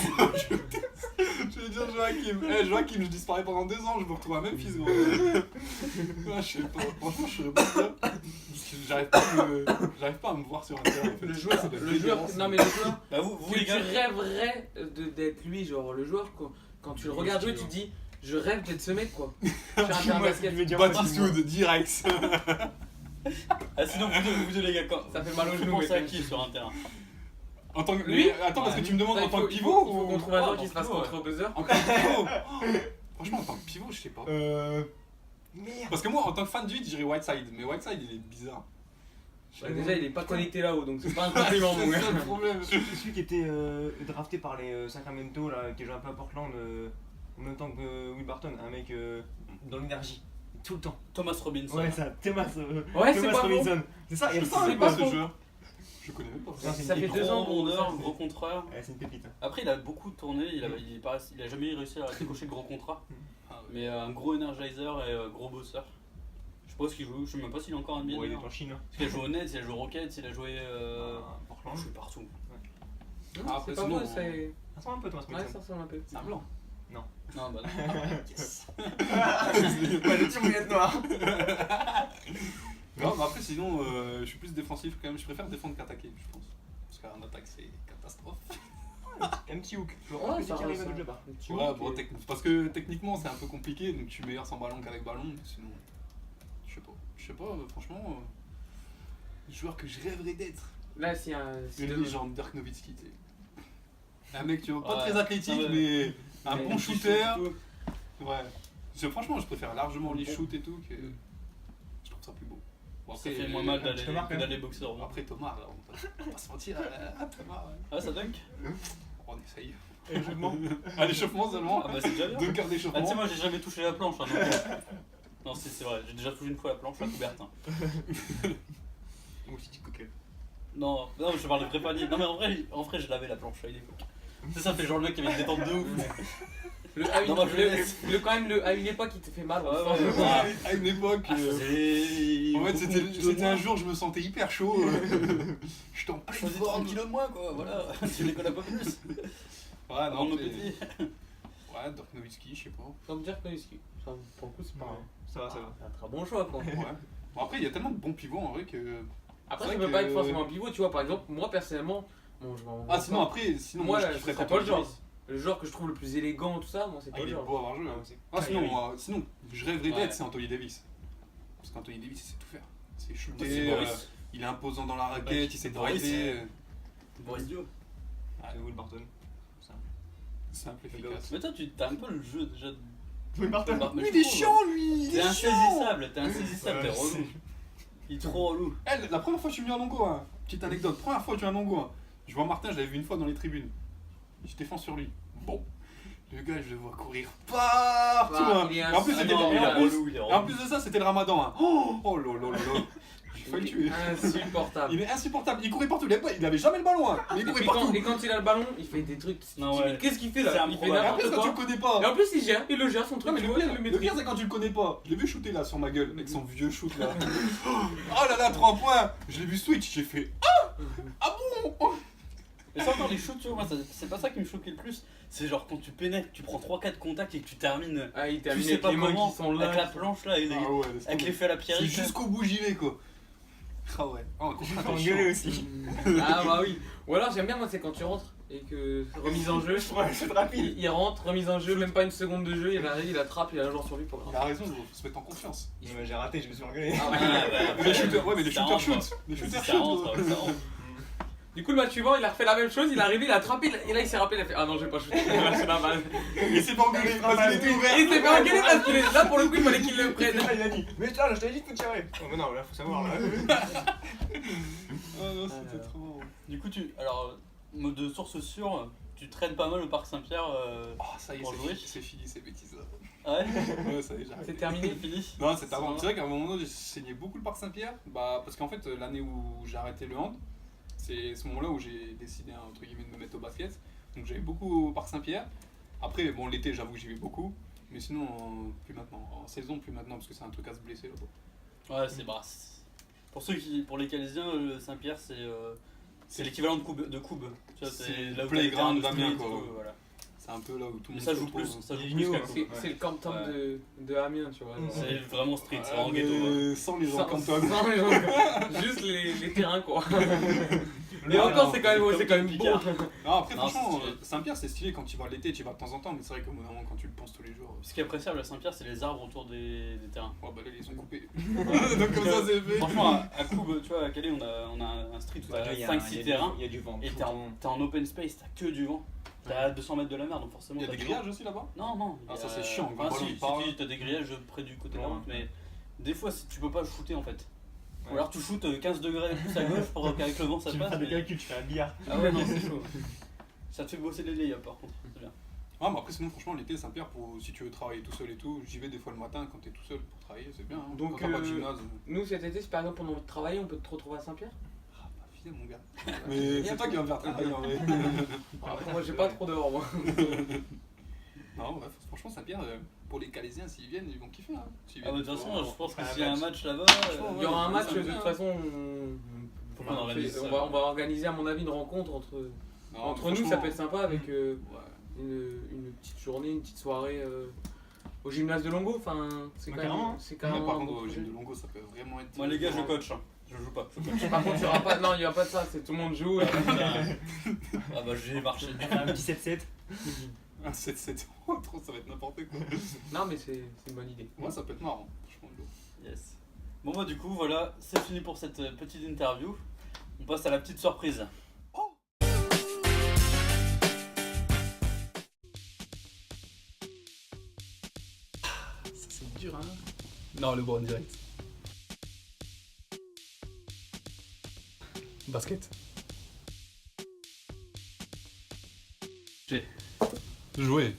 Je vais dire Joachim. Joachim, je disparais pendant 2 ans, je me retrouve à Memphis gros. Je sais pas, franchement je serais pas sûr. Parce que j'arrive pas à me voir sur un terrain en fait. Le joueur, Ça doit être le joueur, dégueulasse. non mais le joueur, Bah vous que les tu gars, rêverais d'être lui, genre le joueur quand tu le regardes jouer, tu te dis je rêve d'être ce mec quoi. Faire un terrain de basket. Batistoud, direct. ah, sinon vous deux les gars, quand Ça fait mal au vous genou, pensez à mec. qui sur un terrain? En tant que. Lui mais attends, parce que tu me demandes en tant que il pivot faut qu'on ou. trouve un joueur Ouais, qui se fasse pivot, contre au buzzer. En tant que pivot Franchement, en tant que pivot, je sais pas. Merde. Parce que moi, en tant que fan du hit, je dirais Whiteside. Mais Whiteside, il est bizarre. Déjà il est pas connecté là-haut donc c'est pas un compliment mon C'est gars. ça le problème. Celui qui était drafté par les Sacramento, là, qui joue un peu à Portland en même temps que Will Barton, un mec dans l'énergie, tout le temps. Thomas Robinson. Ouais, ça, Thomas, Ouais, c'est Thomas pas Robinson. C'est ça, il y a ça, C'est hein, pas ce faux. joueur. Je connais même pas. Non, c'est Ça une fait pépite. 2 ans Gros qu'on rondeur, gros contrat. Ouais, c'est une pépite. Hein. Après, il a beaucoup tourné, il a jamais réussi à décocher de gros contrats. Ah, ouais. Mais un gros energizer et gros bosseur. Je pense qu'il joue, je sais même pas s'il est encore un Bon, il est d'ailleurs. en Chine. Hein. Parce qu'il a joué au Nets, il a joué au Rockets, il a joué. Portland. Je suis partout. Ah, après, C'est pas sinon, beau, c'est. Ça ressemble un peu, Thomas Ouais, Robinson. ça ressemble un peu. C'est un blanc. Non, bah non. Yes. Ouais, le petit mouillette noire. Non, mais après, sinon, je suis plus défensif quand même. Je préfère défendre qu'attaquer, je pense. Parce qu'en attaque, c'est catastrophe. Un petit hook. Ouais, ça qui arrive à reste notre jeu ça. pas. Ouais, bon, parce que techniquement, c'est un peu compliqué. Donc, je suis meilleur sans ballon qu'avec ballon. Mais sinon, je sais pas, franchement, le joueur que je rêverais d'être. Là, si un. Une légende, Dirk Nowitzki, tu sais. Un mec, tu vois, pas Ouais, très athlétique, ouais. mais un Mais bon Qui shooter. shoot et tout. Ouais. Franchement, je préfère largement les shoots et tout que. Je trouve ça plus beau. Bon, Ça fait moins mal d'aller Thomas, quand même. d'aller boxer en Après Thomas, là, on va pas se mentir. Thomas, ouais. Ah, ça dunk. On essaye. Échauffement. À l'échauffement seulement. Ah, bah c'est déjà bien. 2 quarts Ah, tu sais, d'échauffement. moi j'ai jamais touché la planche. Hein, donc, non, c'est vrai, j'ai déjà touché une fois la planche, la couverte. Hein. Ou si tu coquet. Non, je parle de pré-palier. Non, mais en vrai, je l'avais la planche à une époque. Tu sais, ça fait genre le mec qui avait une détente de ouf. À Non, moi, je le laisse. à une époque, il te fait mal. on Ouais, sent. ouais, À une époque. Ah, je faisais En fait, beaucoup de c'était un moins. jour, je me sentais hyper chaud. J'étais en Je pleine faisais 30 forme. kilos de moins, quoi, voilà. Tu déconnes un peu plus. Ouais, Avant non, de nos mais- petits. Ouais, Dirk Nowitzki, je sais pas. Comme dire que ça, pour le coup, c'est pas Ça va, ça va. c'est un très bon choix, quoi. Ouais. Bon, après, il y a tellement de bons pivots en vrai que. Après, C'est ça vrai peut pas que- être forcément un pivot, tu vois. Par exemple, moi personnellement, bon, je vais en- Ah, sinon, après, sinon, moi, je là, kifferais c'est Anthony Paul George. Davis. Le joueur que je trouve le plus élégant, tout ça, moi, c'est Ah, Paul il est George. beau à avoir joué. Ah, hein. c'est- Ah, sinon, Kyrie. sinon, je rêverais Ouais. d'être, c'est Anthony Davis. Parce qu'Anthony Davis, il sait tout faire. C'est C'est shooter, Boris. il est imposant dans la raquette, il sait Boris, driver. Boris Dio. C'est Will Barton. Simple, Le efficace. Mais toi, t'as un peu le jeu déjà. Will Barton. Bah, mais Mais je il est trouve, chiant, lui! Il T'es est chiant! insaisissable, t'es Ouais, relou. Il est trop relou. La première fois que je suis venu à Longo, hein, petite anecdote, première fois que je suis à Longo, hein, je vois Martin, je l'avais vu une fois dans les tribunes. Je défends sur lui. Bon. Le gars, je le vois courir partout. Bah, hein. il est Et en plus, Ah c'était- non, et il en est plus- relou, il est et en relou. plus de ça, c'était le ramadan. Hein. Oh là là là là. J'ai failli le tuer. Insupportable. Il est insupportable. Il courait partout. Il avait jamais le ballon. Hein. Mais il courait partout. Et quand il a le ballon, il fait des trucs. Non, tu- ouais. Qu'est-ce qu'il fait C'est là? Il fait improbable. Et en n'importe plus, quand tu quoi. le connais pas. Et en plus, il le gère son truc. Non, mais tu le vois, pire, il le le maîtrise. pire, c'est quand tu le connais pas. Je l'ai vu shooter là sur ma gueule avec son vieux shoot là. Oh là là, 3 points. Je l'ai vu switch. J'ai fait ah bon. Mais c'est encore les shoots, tu vois, moi, c'est pas ça qui me choquait le plus. C'est genre quand tu pénètres, tu prends 3-4 contacts et que tu termines. Ah, il Tu termine sais avec pas les mains comment, qui sont là. avec la planche là, et les- Ah ouais, laisse avec tomber. l'effet à la C'est Pierrick. jusqu'au bout j'y vais quoi. Ah ouais. Oh, T'as engueulé aussi. Ah bah oui. Ou alors j'aime bien moi c'est quand tu rentres et que remise en jeu. Ouais, c'est rapide. Il rentre, remise en jeu, même pas une seconde de jeu, il arrive, il attrape, il a un joueur sur lui pour Il a raison, il faut se mettre en confiance. Non, mais j'ai raté, je me suis engueulé. Ah ouais. Mais les shooters, ouais, mais les Ça shooters rentre, shoot. Les Si shooters ça shoot. rentre, ça rentre. Du coup le match suivant il a refait la même chose, il est arrivé, il a attrapé et là il s'est rappelé, il a fait ah non j'ai pas shooté, il a lâché la balle. Il s'est pas engueulé parce qu'il était ouvert. Et il s'est fait engueuler parce qu'il est là pour le coup il fallait qu'il le prenne. Il a dit, mais là, je t'avais dit de tirer. Oh, mais non, là, faut savoir. Là. Ah non, c'était trop marrant. Du coup, alors, de source sûre, tu traînes pas mal au parc Saint-Pierre. Oh, ça y est, Pour jouer. c'est fini ces bêtises là. Ah ouais. Ouais, ça y est, j'arrête. C'est terminé. C'est fini. Non, c'est avant. C'est vrai qu'à un moment donné, j'ai saigné beaucoup le parc Saint-Pierre. Bah, parce qu'en fait, l'année où j'ai arrêté le hand, c'est ce moment-là où j'ai décidé, entre guillemets, de me mettre au basket. Donc j'allais beaucoup au parc Saint-Pierre. Après, bon, l'été, j'avoue que j'y vais beaucoup. Mais sinon, plus maintenant. En saison, plus maintenant, parce que c'est un truc à se blesser là-bas. Ouais, c'est brasse. Pour les Calaisiens, le Saint-Pierre, c'est l'équivalent de Koub. Tu vois, C'est c'est le là où playground t'as les d'Amiens, terrains de quoi. street, voilà. C'est un peu là où tout le Mais monde ça se joue retrouve. plus, ça joue Il est plus new, qu'à hein. Koub. C'est le camp de Amiens tu vois. C'est vraiment street, c'est Ouais, vraiment ghetto. Ouais. mais sans les gens Sans- comme toi. sans les gens, juste les terrains quoi. Mais Ah, encore non, c'est quand même beau. Picard. Non, après, Non, franchement, c'est stylé. Saint-Pierre, c'est stylé quand tu vas l'été, tu vas de temps en temps, mais c'est vrai qu'au bout d'un moment, quand tu le penses tous les jours. Ce qui est appréciable à Saint-Pierre, c'est les arbres autour des terrains. Ouais, bah là, ils sont coupés. Donc, comme ça, c'est fait. Franchement, à Koub, tu vois, à Calais, on a un street où t'as 5-6 terrains. Il y a du vent. Et tout t'es le en, temps. t'es en open space, t'as que du vent. T'as 200 mètres de la mer, donc forcément. Il y a t'as des du grillages aussi là-bas vent. Non. Ah, ça, c'est chiant, quand Enfin, le ballon, si, il part. si, t'as des grillages près du côté de la Ouais. route, mais des fois, tu peux pas shooter en fait. Ouais. Ou alors tu shootes 15 degrés plus à gauche pour qu'avec le vent ça Tu passe. fais des Mais... calculs, tu fais un billard. Ah ouais, non, c'est chaud. Ça te fait bosser les layups par contre, c'est bien. Ah, mais après, sinon, franchement, l'été, Saint-Pierre, si tu veux travailler tout seul et tout, j'y vais des fois le matin quand t'es tout seul pour travailler, c'est bien. Hein. Donc, Quand t'as pas de gymnase. Nous cet été si par exemple on a envie de travailler on peut te retrouver à Saint-Pierre. Ah, bah, fidèle, mon gars. Mais c'est toi qui vas me faire travailler en vrai. Après moi j'ai pas trop dehors moi. Non, ouais, franchement, Saint-Pierre, pour les Calaisiens, s'ils viennent, ils vont kiffer. Hein. S'ils Ah bah de viennent, toute façon, je pense que un s'il y a un match. match là-bas. Franchement, Il y aura un ouais, match ça de va bien. toute façon. Faut qu'on organise ça. On va organiser à mon avis une rencontre entre Non, entre mais nous ça franchement, peut être sympa avec ouais. une petite journée, une petite soirée au gymnase de Longo. Enfin, c'est quand carrément, même. hein. C'est quand Mais même par un contre, bon au gym projet. de Longo, ça peut vraiment être. Moi les gars, je coach, hein. Je joue pas. Par contre, il y aura pas. Non, il y aura pas de ça. C'est tout le monde joue. Ah bah j'ai marché. Un petit 7-7. Un 7-7 trop, ça va être n'importe quoi. Non, mais c'est une bonne idée. Ouais, ça peut être marrant, franchement. Yes. Bon bah du coup voilà, c'est fini pour cette petite interview. On passe à la petite surprise. Ça c'est dur, hein. Non, le bon direct. Basket. J'ai. Jouer.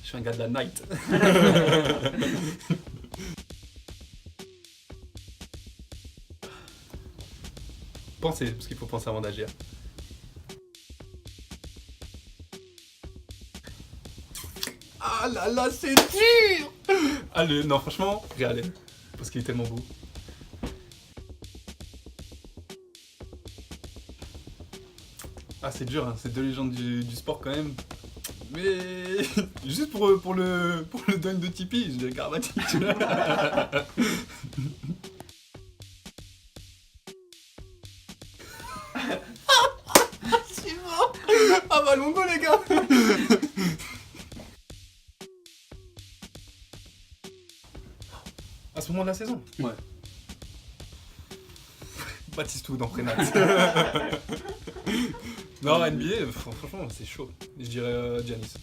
Je suis un gars de la night. Pensez, parce qu'il faut penser avant d'agir. Ah là là, c'est dur. Allez, non, franchement, regardez. Parce qu'il est tellement beau. Ah, c'est dur, hein. C'est deux légendes du sport quand même. Mais juste pour le dunk de Tipeee, je dirais Karabatic. C'est mort. Ah bah Longo les gars. À ce moment de la saison. Ouais. Baptiste dans Prénat. Non, NBA, franchement, c'est chaud. Je dirais Giannis.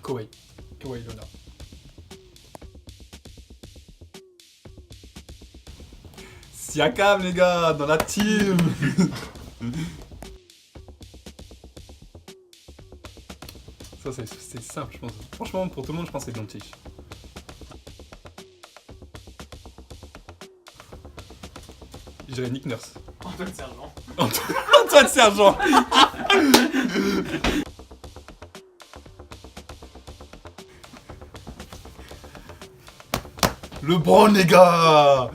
Kawhi Leonard. Siakam, les gars, dans la team. Ça, c'est simple, je pense. Franchement, pour tout le monde, je pense que c'est Doncic. Je dirais Nick Nurse. Antoine Sergent. Antoine Sergent. LeBron, les gars.